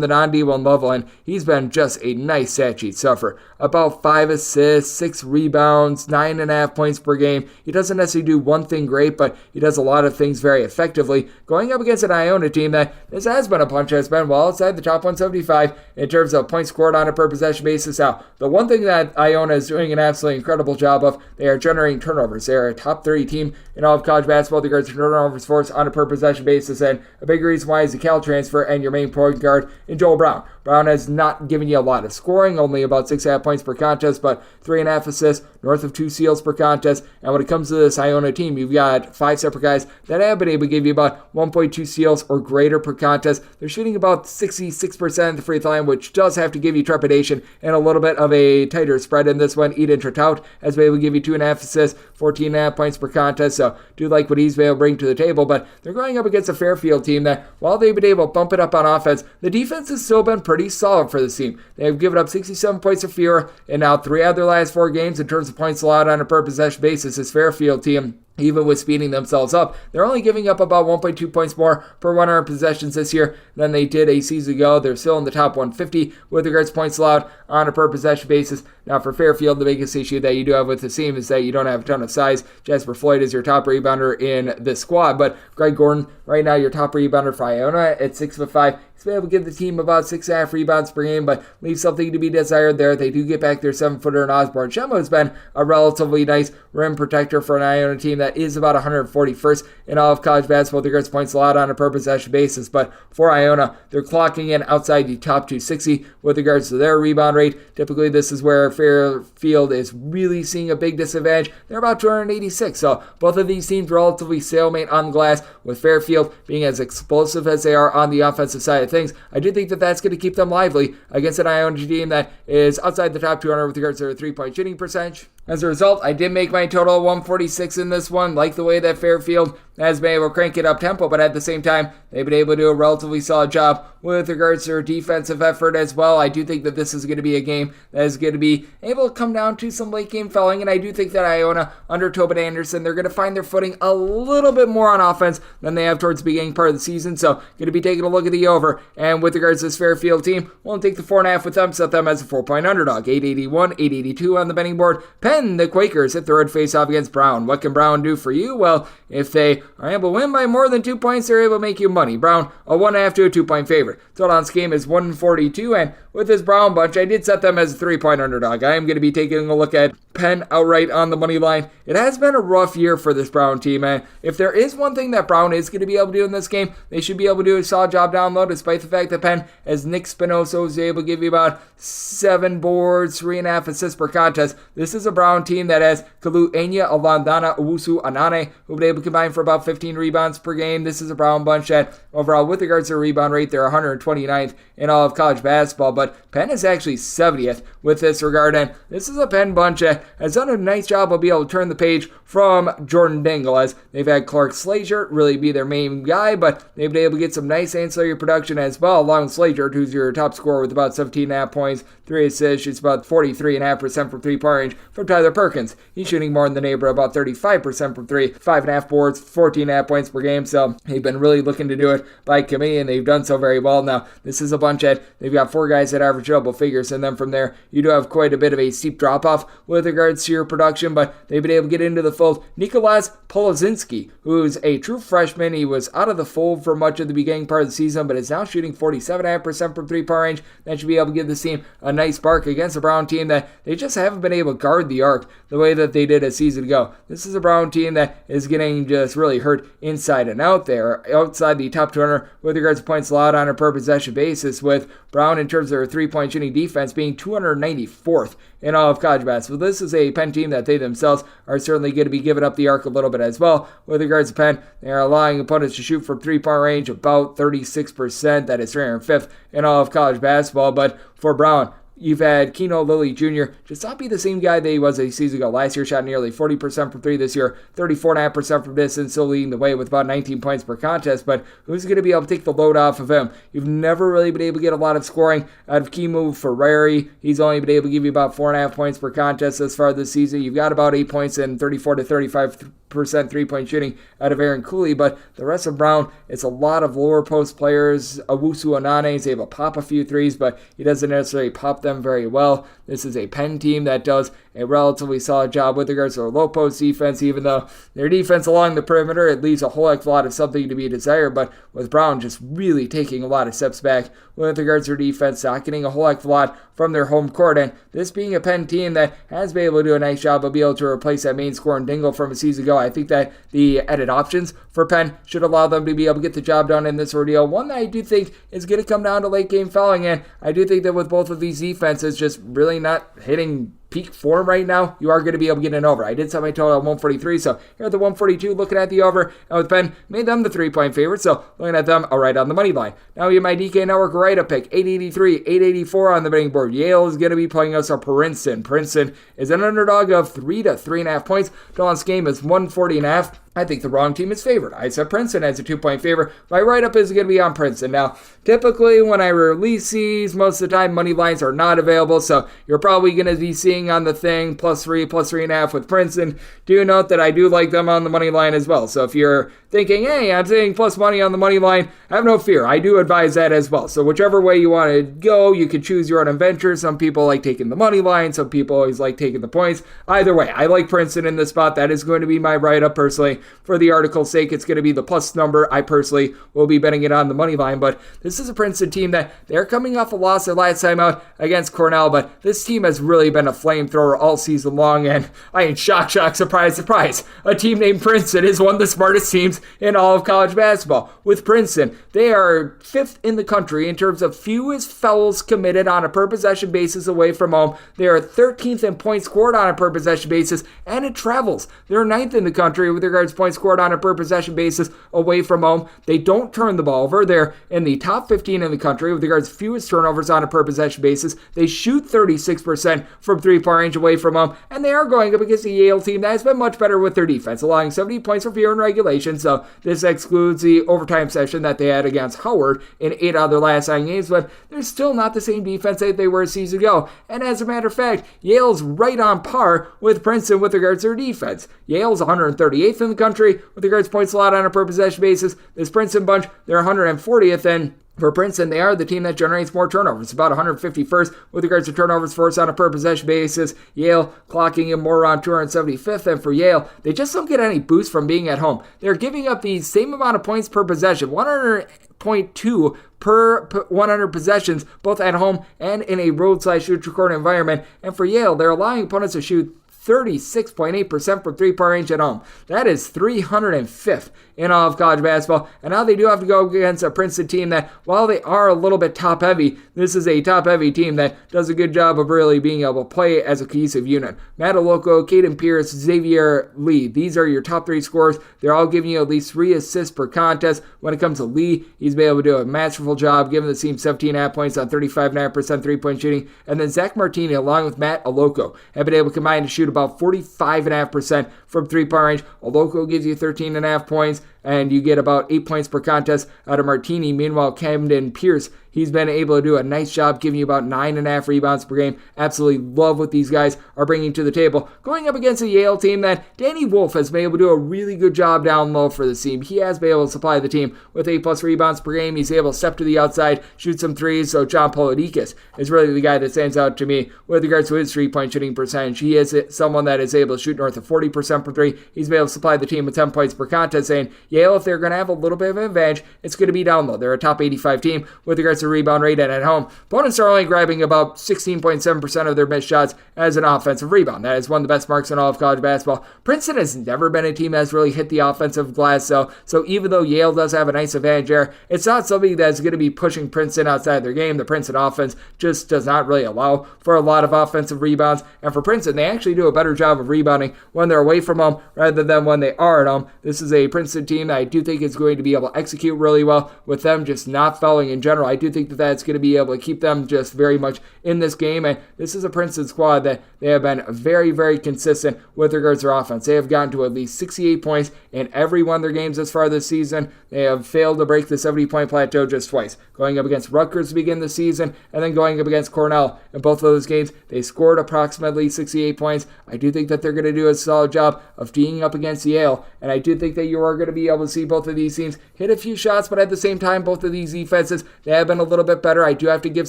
the non-D1 level, and he's been just a nice stat sheet suffer. About 5 assists, 6 rebounds, 9.5 points per game. He doesn't necessarily do one thing great, but he does a lot of things very effectively. Going up against an Iona team that this has been a punch that's been well outside the top 175 in terms of points scored on a per possession basis. Now, the one thing that Iona is doing an absolutely incredible job of, they are generating turnovers. They are a top 30 team in all of college basketball with regards to turnovers forced on a per possession basis, and a big reason reason why is the Cal transfer and your main point guard in Joel Brown. Brown has not given you a lot of scoring, only about 6.5 points per contest, but 3.5 assists, north of 2 steals per contest. And when it comes to this Iona team, you've got 5 separate guys that have been able to give you about 1.2 steals or greater per contest. They're shooting about 66% at the free throw line, which does have to give you trepidation and a little bit of a tighter spread in this one. Eden Trout has been able to give you 2.5 assists, 14.5 points per contest, so do like what he's been able to bring to the table. But they're going up against a Fairfield team that, while they've been able to bump it up on offense, the defense has still been pretty solid for this team. They've given up 67 points or fewer in now 3 out of their last 4 games in terms of points allowed on a per possession basis. This Fairfield team, even with speeding themselves up, they're only giving up about 1.2 points more per 100 possessions this year than they did a season ago. They're still in the top 150 with regards to points allowed on a per possession basis. Now for Fairfield, the biggest issue that you do have with the team is that you don't have a ton of size. Jasper Floyd is your top rebounder in this squad, but Greg Gordon, right now your top rebounder for Iona at 6'5". He's been able to give the team about 6.5 rebounds per game, but leaves something to be desired there. They do get back their 7-footer, and Osborne Shemo has been a relatively nice rim protector for an Iona team that is about 141st in all of college basketball with regards to points allowed on a per possession basis. But for Iona, they're clocking in outside the top 260 with regards to their rebound rate. Typically, this is where Fairfield is really seeing a big disadvantage. They're about 286, so both of these teams relatively stalemate on the glass, with Fairfield being as explosive as they are on the offensive side of things. I do think that that's going to keep them lively against an Iona team that is outside the top 200 with regards to their three-point shooting percentage. As a result, I did make my total 146 in this one. Like the way that Fairfield has been able to crank it up tempo, but at the same time, they've been able to do a relatively solid job with regards to their defensive effort as well. I do think that this is going to be a game that is going to be able to come down to some late game fouling, and I do think that Iona, under Tobin Anderson, they're going to find their footing a little bit more on offense than they have towards the beginning part of the season. So, going to be taking a look at the over, and with regards to this Fairfield team, we'll take the 4.5 with them, set them as a 4-point underdog. 881, 882 on the betting board. Penn, the Quakers, hit the road face-off against Brown. What can Brown do for you? Well, if they are able to win by more than 2 points, they're able to make you money. Brown, a 1.5 to a 2-point favorite. Total on this game is 142, and with this Brown bunch, I did set them as a 3-point underdog. I am going to be taking a look at Penn outright on the money line. It has been a rough year for this Brown team, and if there is one thing that Brown is going to be able to do in this game, they should be able to do a solid job down low, despite the fact that Penn, as Nick Spinoso was able to give you about 7 boards, 3.5 assists per contest. This is a Brown team that has Kalu Enya, Alandana, Owusu, Anane, who've been able to combine for about 15 rebounds per game. This is a Brown bunch that, overall, with regards to their rebound rate, they're 129th in all of college basketball, but Penn is actually 70th with this regard, and this is a Penn bunch that has done a nice job of being able to turn the page from Jordan Dingle, as they've had Clark Slager really be their main guy, but they've been able to get some nice ancillary production as well, along with Slager, who's your top scorer with about 17.5 points, 3 assists, shoots about 43.5% from 3-point range from Tyler Perkins. He's shooting more in the neighborhood, about 35% from 3, 5.5 boards, 14.5 points per game, so they've been really looking to do it by committee, and they've done so very well. Now, this is a bunch that they've got 4 guys that average double figures, and then from there, you do have quite a bit of a steep drop-off with regards to your production, but they've been able to get into the fold. Nikolaz Polozinski, who's a true freshman. He was out of the fold for much of the beginning part of the season, but is now shooting 47.5% from 3-point range. That should be able to give this team a nice spark against a Brown team that they just haven't been able to guard the arc the way that they did a season ago. This is a Brown team that is getting just really hurt inside and out there, outside the top 200 with regards to points allowed on a per possession basis, with Brown in terms of their 3-point shooting defense being 294th in all of college basketball. This is a Penn team that they themselves are certainly going to be giving up the arc a little bit as well. With regards to Penn, they are allowing opponents to shoot from 3-point range about 36%. That is 305th in all of college basketball. But for Brown, you've had Keno Lilly Jr. just not be the same guy that he was a season ago. Last year shot nearly 40% from 3. This year, 34.5% from distance, still leading the way with about 19 points per contest. But who's going to be able to take the load off of him? You've never really been able to get a lot of scoring out of Kimo Ferrari. He's only been able to give you about 4.5 points per contest thus far this season. You've got about 8 points and 34 to 35% 3-point shooting out of Aaron Cooley, but the rest of Brown, it's a lot of lower post players. Owusu Anane is able to pop a few threes, but he doesn't necessarily pop them very well. This is a Penn team that does a relatively solid job with regards to their low post defense, even though their defense along the perimeter, it leaves a whole heck of a lot of something to be desired. But with Brown just really taking a lot of steps back with regards to their defense, not getting a whole heck of a lot from their home court, and this being a Penn team that has been able to do a nice job of being able to replace that main scorer in Dingle from a season ago, I think that the added options for Penn should allow them to be able to get the job done in this ordeal. One that I do think is going to come down to late game fouling, and I do think that with both of these defenses just really not hitting peak form right now, you are going to be able to get an over. I did set my total at 143, so here at the 142, looking at the over, and with Penn, made them the 3-point favorite, so looking at them, right on the money line. Now we have my DK Network right-up pick, 883, 884 on the betting board. Yale is going to be playing us a Princeton. Princeton is an underdog of 3 to 3.5 points. Total on this game is 140.5. I think the wrong team is favored. I said Princeton as a 2-point favorite. My write-up is going to be on Princeton. Now, typically when I release these, most of the time money lines are not available, so you're probably going to be seeing on the thing +3, +3.5 with Princeton. Do note that I do like them on the money line as well. So if you're thinking, hey, I'm saying plus money on the money line, have no fear. I do advise that as well. So whichever way you want to go, you can choose your own adventure. Some people like taking the money line. Some people always like taking the points. Either way, I like Princeton in this spot. That is going to be my write-up personally. For the article's sake, it's going to be the plus number. I personally will be betting it on the money line, but this is a Princeton team that they're coming off a loss their last time out against Cornell, but this team has really been a flamethrower all season long, and I ain't shock, surprise, surprise. A team named Princeton is one of the smartest teams in all of college basketball. With Princeton, they are 5th in the country in terms of fewest fouls committed on a per-possession basis away from home. They are 13th in points scored on a per-possession basis, and it travels. They're 9th in the country with regards to points scored on a per-possession basis away from home. They don't turn the ball over. They're in the top 15 in the country with regards to fewest turnovers on a per-possession basis. They shoot 36% from three-point range away from home, and they are going up against a Yale team that has been much better with their defense, allowing 70 points for fewer in regulation, so this excludes the overtime session that they had against Howard in 8 out of their last 9 games, but they're still not the same defense that they were a season ago. And as a matter of fact, Yale's right on par with Princeton with regards to their defense. Yale's 138th in the country with regards to points allowed on a per possession basis. This Princeton bunch, they're 140th, and for Princeton, they are the team that generates more turnovers, about 151st with regards to turnovers forced on a per-possession basis. Yale clocking in more around 275th, and for Yale, they just don't get any boost from being at home. They're giving up the same amount of points per possession, 100.2 per 100 possessions, both at home and in a road/shoot-record environment. And for Yale, they're allowing opponents to shoot 36.8% from three-point range at home. That is 305th in all of college basketball. And now they do have to go against a Princeton team that, while they are a little bit top-heavy, this is a top-heavy team that does a good job of really being able to play as a cohesive unit. Matt Aloko, Caden Pierce, Xavier Lee. These are your top 3 scorers. They're all giving you at least 3 assists per contest. When it comes to Lee, he's been able to do a masterful job, giving the team 17.5 points on 35.5% three-point shooting. And then Zach Martini, along with Matt Aloko, have been able to combine to shoot about 45.5% from three-point range. Aloko gives you 13.5 points, and you get about 8 points per contest out of Martini. Meanwhile, Camden Pierce, he's been able to do a nice job giving you about 9.5 rebounds per game. Absolutely love what these guys are bringing to the table. Going up against a Yale team that Danny Wolf has been able to do a really good job down low for this team. He has been able to supply the team with 8+ rebounds per game. He's able to step to the outside, shoot some threes. So John Polidikis is really the guy that stands out to me with regards to his three-point shooting percentage. He is someone that is able to shoot north of 40% per three. He's been able to supply the team with 10 points per contest, saying Yale, if they're going to have a little bit of an advantage, it's going to be down low. They're a top 85 team with regards to rebound rate, and at home, opponents are only grabbing about 16.7% of their missed shots as an offensive rebound. That is one of the best marks in all of college basketball. Princeton has never been a team that's really hit the offensive glass, so even though Yale does have a nice advantage there, it's not something that's going to be pushing Princeton outside their game. The Princeton offense just does not really allow for a lot of offensive rebounds, and for Princeton, they actually do a better job of rebounding when they're away from home rather than when they are at home. This is a Princeton team that I do think is going to be able to execute really well with them just not fouling in general. I do think that that's going to be able to keep them just very much in this game, and this is a Princeton squad that they have been very, very consistent with regards to their offense. They have gotten to at least 68 points in every one of their games thus far this season. They have failed to break the 70-point plateau just twice, going up against Rutgers to begin the season and then going up against Cornell. In both of those games, they scored approximately 68 points. I do think that they're going to do a solid job of teeing up against Yale, and I do think that you are going to be able to see both of these teams hit a few shots, but at the same time, both of these defenses, they have been a little bit better. I do have to give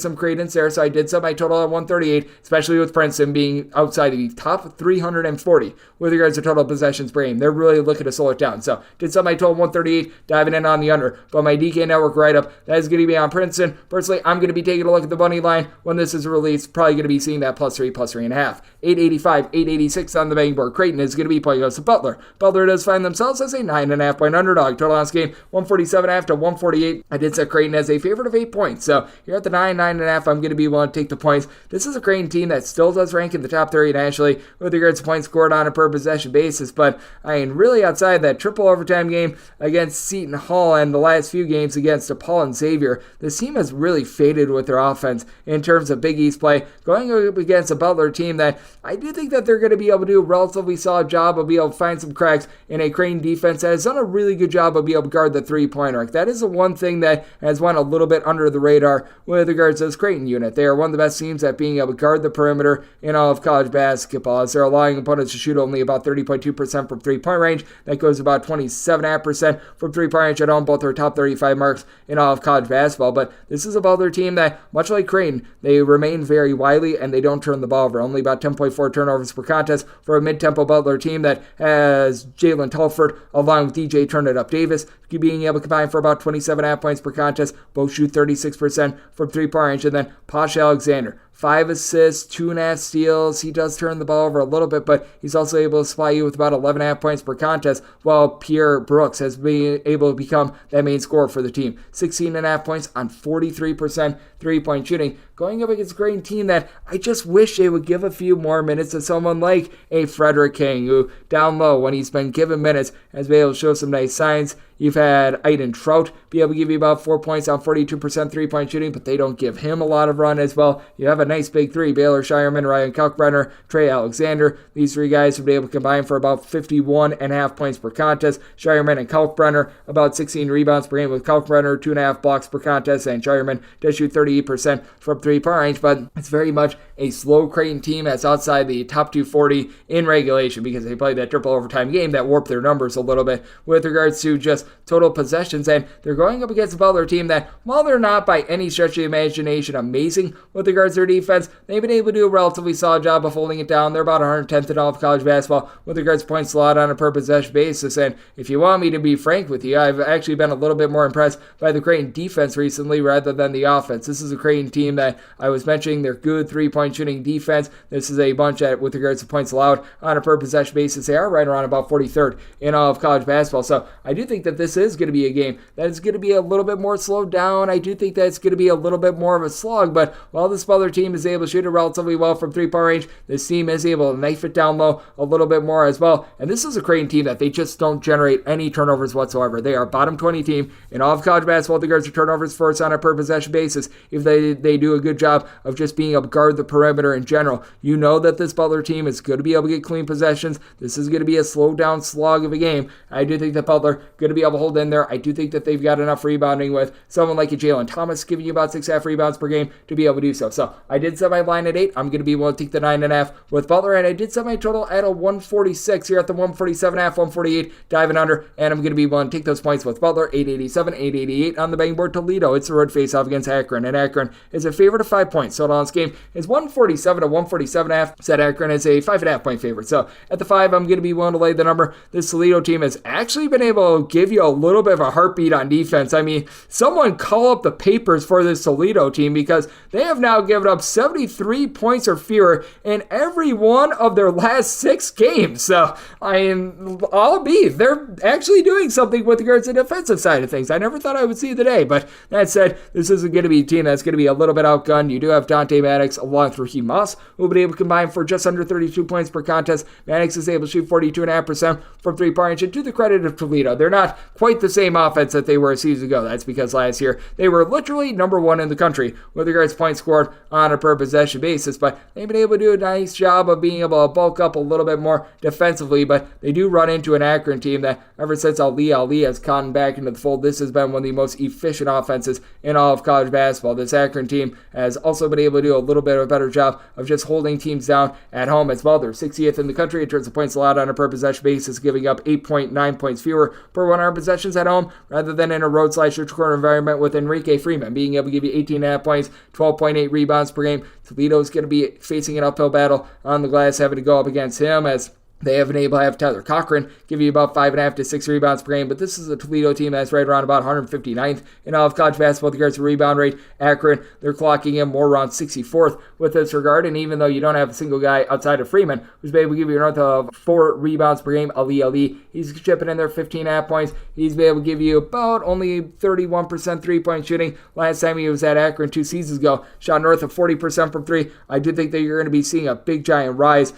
some credence there, so I did set my total at 138, especially with Princeton being outside of the top 340 with regards to total possessions per game. They're really looking to slow it down. So did set my total 138, diving in on the under, but my DK network write-up, that is going to be on Princeton. Personally, I'm going to be taking a look at the money line when this is released. Probably going to be seeing that +3, +3.5. 885, 886 on the betting board. Creighton is going to be playing against Butler. Butler does find themselves as a 9.5 point underdog. Total on this game, 147.5 to 148. I did set Creighton as a favorite of 8 points. So you're at the 9.5. I'm going to be willing to take the points. This is a Creighton team that still does rank in the top 30 nationally with regards to points scored on a per possession basis. But I mean, really outside that triple overtime game against Seton Hall and the last few games against DePaul and Xavier, this team has really faded with their offense in terms of Big East play. Going up against a Butler team that I do think that they're going to be able to do a relatively solid job of being able to find some cracks in a Creighton defense that has done a really good job of being able to guard the three-point arc. That is the one thing that has went a little bit under the radar with regards to this Creighton unit. They are one of the best teams at being able to guard the perimeter in all of college basketball, as they're allowing opponents to shoot only about 30.2% from three-point range. That goes about 27.5% from three-point range at home. Both are top 35 marks in all of college basketball. But this is a Butler team that, much like Creighton, they remain very wily and they don't turn the ball over. Only about 10.4 turnovers per contest for a mid-tempo Butler team that has Jalen Telford along with DJ Turn-It-Up Davis being able to combine for about 27.5 points per contest. Both shoot 36% from three-point range. And then Posh Alexander, 5 assists, 2.5 steals. He does turn the ball over a little bit, but he's also able to supply you with about 11.5 points per contest, while Pierre Brooks has been able to become that main scorer for the team. 16.5 points on 43% three-point shooting. Going up against a Creighton team that I just wish they would give a few more minutes to someone like a Frederick King, who down low, when he's been given minutes, has been able to show some nice signs. You've had Aiden Trout be able to give you about 4 points on 42% three-point shooting, but they don't give him a lot of run as well. You have a nice big three, Baylor Shireman, Ryan Kalkbrenner, Trey Alexander. These three guys have been able to combine for about 51.5 points per contest. Shireman and Kalkbrenner, about 16 rebounds per game, with Kalkbrenner 2.5 blocks per contest, and Shireman does shoot 38% from three-point range, but it's very much a slow Creighton team that's outside the top 240 in regulation because they played that triple overtime game that warped their numbers a little bit with regards to just total possessions. And they're going up against a Butler team that, while they're not by any stretch of the imagination amazing with regards to their defense, they've been able to do a relatively solid job of holding it down. They're about 110th in all of college basketball with regards to points allowed on a per possession basis. And if you want me to be frank with you, I've actually been a little bit more impressed by the Creighton defense recently rather than the offense. This is a Creighton team that I was mentioning, they're good three-point shooting defense. This is a bunch that, with regards to points allowed on a per possession basis, they are right around about 43rd in all of college basketball. So I do think that this is going to be a game that is going to be a little bit more slowed down. I do think that it's going to be a little bit more of a slog, but while this Butler team is able to shoot it relatively well from three-point range, this team is able to knife it down low a little bit more as well. And this is a Creighton team that they just don't generate any turnovers whatsoever. They are a bottom 20 team in all of college basketball with regards to turnovers first on a per possession basis. If they do a good job of just being able to guard the perimeter in general, you know that this Butler team is going to be able to get clean possessions. This is going to be a slow down slog of a game. I do think that Butler going to be able to hold in there. I do think that they've got enough rebounding with someone like a Jalen Thomas giving you about 6.5 rebounds per game to be able to do so. So I did set my line at 8. I'm going to be willing to take the 9.5 with Butler, and I did set my total at a 146. Here at the 147.5, 148, diving under, and I'm going to be willing to take those points with Butler. 887, 888 on the betting board. Toledo, it's a road face-off against Akron, and Akron is a favorite of 5 points. Total on this game is 147 to 147.5. Set Akron as a 5.5 point favorite. So at the 5, I'm going to be willing to lay the number. This Toledo team has actually been able to give you a little bit of a heartbeat on defense. I mean, someone call up the papers for this Toledo team, because they have now given up 73 points or fewer in every one of their last 6 games. So they're actually doing something with regards to the defensive side of things. I never thought I would see the day, but that said, this isn't going to be a team that's going to be a little bit outgunned. You do have Dante Maddox along with Raheem Moss, who will be able to combine for just under 32 points per contest. Maddox is able to shoot 42.5% from three-point range, and to the credit of Toledo, they're not quite the same offense that they were a season ago. That's because last year they were literally number 1 in the country with regards to points scored on a per possession basis, but they've been able to do a nice job of being able to bulk up a little bit more defensively, but they do run into an Akron team that ever since Ali has gotten back into the fold, this has been one of the most efficient offenses in all of college basketball. This Akron team has also been able to do a little bit of a better job of just holding teams down at home as well. They're 60th in the country in terms of points allowed on a per possession basis, giving up 8.9 points fewer per 100 possessions at home rather than in a road/neutral court environment with Enrique Freeman being able to give you 18.5 points, 12.8 rebounds per game. Toledo's going to be facing an uphill battle on the glass, having to go up against him as they have been able to have Tyler Cochran give you about 5.5 to 6 rebounds per game, but this is a Toledo team that's right around about 159th in all of college basketball with regards to rebound rate. Akron, they're clocking in more around 64th with this regard, and even though you don't have a single guy outside of Freeman who's been able to give you north of 4 rebounds per game, Ali, he's chipping in there 15.5 points. He's been able to give you about only 31% three-point shooting. Last time he was at Akron 2 seasons ago, shot north of 40% from 3. I do think that you're going to be seeing a big giant rise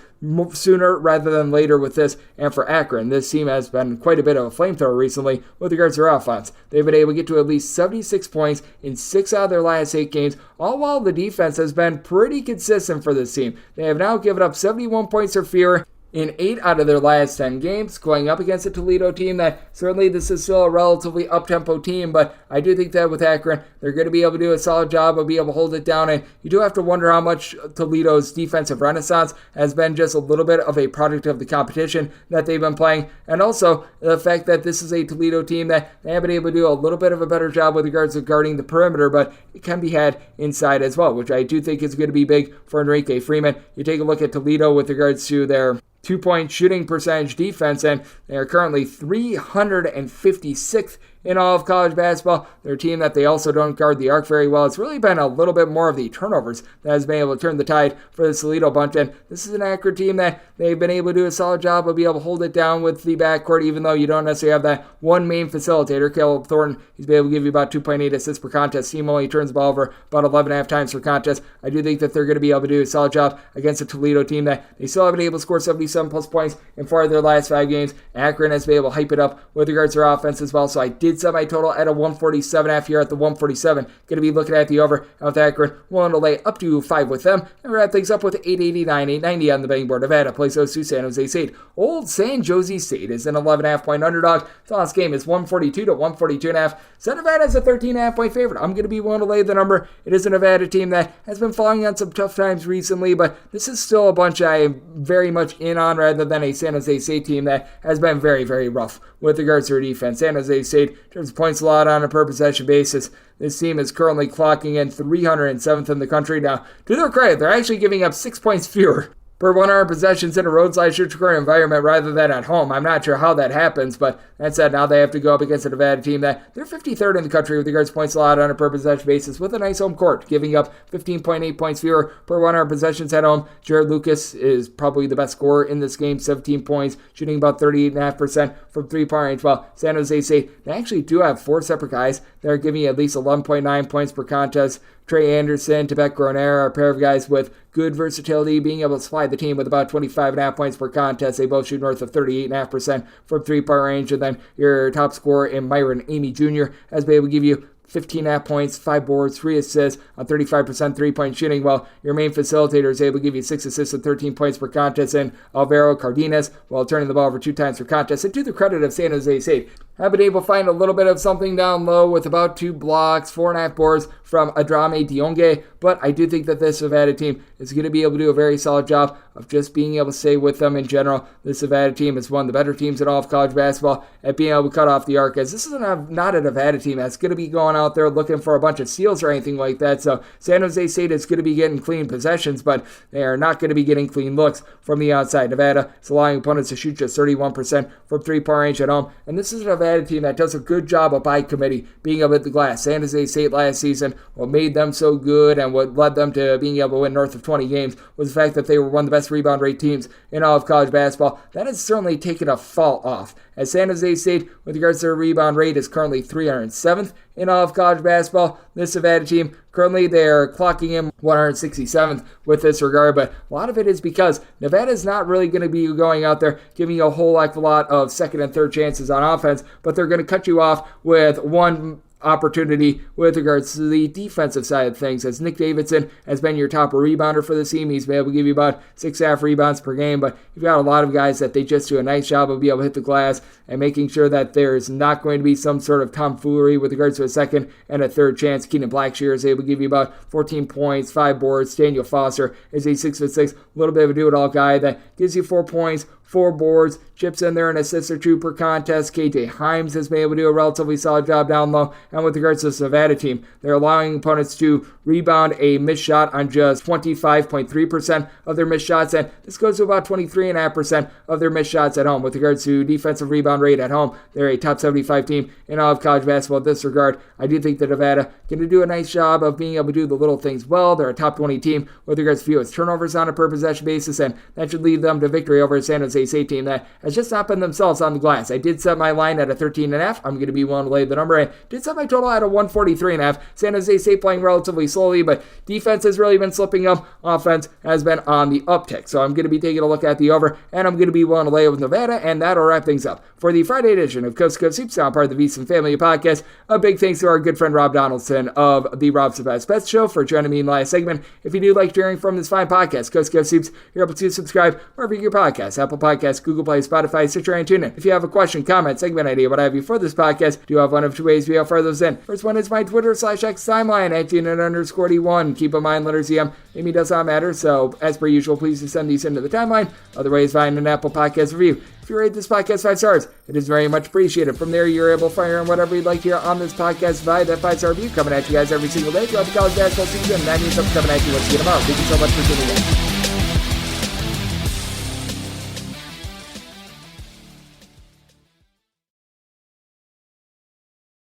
sooner rather than later with this. And for Akron, this team has been quite a bit of a flamethrower recently with regards to their offense. They've been able to get to at least 76 points in 6 out of their last 8 games, all while the defense has been pretty consistent for this team. They have now given up 71 points or fewer in 8 out of their last 10 games, going up against a Toledo team that certainly this is still a relatively up-tempo team, but I do think that with Akron, they're going to be able to do a solid job of being able to hold it down, and you do have to wonder how much Toledo's defensive renaissance has been just a little bit of a product of the competition that they've been playing, and also the fact that this is a Toledo team that they have been able to do a little bit of a better job with regards to guarding the perimeter, but it can be had inside as well, which I do think is going to be big for Enrique Freeman. You take a look at Toledo with regards to their 2-point shooting percentage defense, and they are currently 356th in all of college basketball. They're a team that they also don't guard the arc very well. It's really been a little bit more of the turnovers that has been able to turn the tide for the Toledo bunch, and this is an Akron team that they've been able to do a solid job of being able to hold it down with the backcourt, even though you don't necessarily have that one main facilitator. Caleb Thornton, he's been able to give you about 2.8 assists per contest. Team only turns the ball over about 11.5 times per contest. I do think that they're going to be able to do a solid job against a Toledo team that they still haven't been able to score 77 plus points in 4 of their last 5 games. Akron has been able to hype it up with regards to their offense as well, so I did set my total at a 147 here at the 147. Going to be looking at the over, and with Akron willing to lay up to 5 with them, and wrap things up with 889, 890 on the betting board. Nevada plays those to San Jose State. Old San Jose State is an 11.5 point underdog. The last game is 142 to 142.5. So Nevada is a 13.5 point favorite. I'm going to be willing to lay the number. It is a Nevada team that has been falling on some tough times recently, but this is still a bunch I am very much in on rather than a San Jose State team that has been very, very rough with regards to their defense. San Jose State, in terms of points allowed on a per possession basis, this team is currently clocking in 307th in the country. Now, to their credit, they're actually giving up 6 points fewer per 100 possessions in a road/neutral environment rather than at home. I'm not sure how that happens, but that said, now they have to go up against a Nevada team that they're 53rd in the country with regards to points allowed on a per possession basis with a nice home court, giving up 15.8 points fewer per 100 possessions at home. Jared Lucas is probably the best scorer in this game, 17 points, shooting about 38.5% from 3-point range. Well, San Jose State, they actually do have 4 separate guys that are giving you at least 11.9 points per contest. Trey Anderson, Tibet Groner are a pair of guys with good versatility, being able to supply the team with about 25.5 points per contest. They both shoot north of 38.5% from 3-point range. And then your top scorer in Myron Amy Jr. has been able to give you 15.5 points, 5 boards, 3 assists on 35% three-point shooting, while your main facilitator is able to give you 6 assists and 13 points per contest, and Alvaro Cardenas, while turning the ball over 2 times per contest. And to the credit of San Jose State, have been able to find a little bit of something down low with about 2 blocks, 4.5 boards from Adrame Dionge, but I do think that this Nevada team is going to be able to do a very solid job of just being able to stay with them in general. This Nevada team is one of the better teams in all of college basketball at being able to cut off the arc, as this is not a Nevada team that's going to be going out there looking for a bunch of steals or anything like that. So San Jose State is going to be getting clean possessions, but they are not going to be getting clean looks from the outside. Nevada is allowing opponents to shoot just 31% from 3-point range at home, and this is a Nevada team that does a good job of by committee being able to hit the glass. San Jose State last season, what made them so good and what led them to being able to win north of 20 games was the fact that they were one of the best rebound rate teams in all of college basketball. That has certainly taken a fall off, as San Jose State, with regards to their rebound rate, is currently 307th in all of college basketball. This Nevada team, currently they're clocking in 167th with this regard, but a lot of it is because Nevada is not really going to be going out there giving you a whole heck of a lot of second and third chances on offense, but they're going to cut you off with one opportunity with regards to the defensive side of things, as Nick Davidson has been your top rebounder for the team. He's been able to give you about 6.5 rebounds per game, but you've got a lot of guys that they just do a nice job of being able to hit the glass and making sure that there's not going to be some sort of tomfoolery with regards to a second and a third chance. Keenan Blackshear is able to give you about 14 points, 5 boards. Daniel Foster is a 6'6", a little bit of a do-it-all guy that gives you 4 points, 4 boards, chips in there an assist or 2 per contest. KJ Himes has been able to do a relatively solid job down low. And with regards to this Nevada team, they're allowing opponents to rebound a missed shot on just 25.3% of their missed shots, and this goes to about 23.5% of their missed shots at home. With regards to defensive rebound rate at home, they're a top 75 team in all of college basketball in this regard. I do think that Nevada can do a nice job of being able to do the little things well. They're a top 20 team with regards to fewest turnovers on a per possession basis, and that should lead them to victory over a San Jose State team that has just not been themselves on the glass. I did set my line at a 13.5. I'm going to be willing to lay the number. I did set my total at a 143.5. San Jose State playing relatively slowly, but defense has really been slipping up. Offense has been on the uptick. So I'm going to be taking a look at the over, and I'm going to be willing to lay it with Nevada, and that'll wrap things up for the Friday edition of Coast to Coast Hoops, now part of the VSiN Family Podcast. A big thanks to our good friend Rob Donaldson of the Rob's the Best Bets Show for joining me in the last segment. If you do like hearing from this fine podcast, Coast to Coast Hoops, you're able to subscribe wherever you get your podcasts, Apple Podcasts, Google Play, Spotify, Stitcher, and TuneIn. If you have a question, comment, segment idea, what have you for this podcast, do have one of 2 ways we offer those in. First one is my Twitter/X timeline at @unit_D1. Keep in mind, letters EM, maybe does not matter, so as per usual, please just send these into the timeline. Other ways, find an Apple Podcast review. If you rate this podcast 5 stars, it is very much appreciated. From there, you're able to fire in whatever you'd like to hear on this podcast via that 5-star review coming at you guys every single day throughout the college basketball season. And that means I'm coming at you once again tomorrow. Thank you so much for tuning in.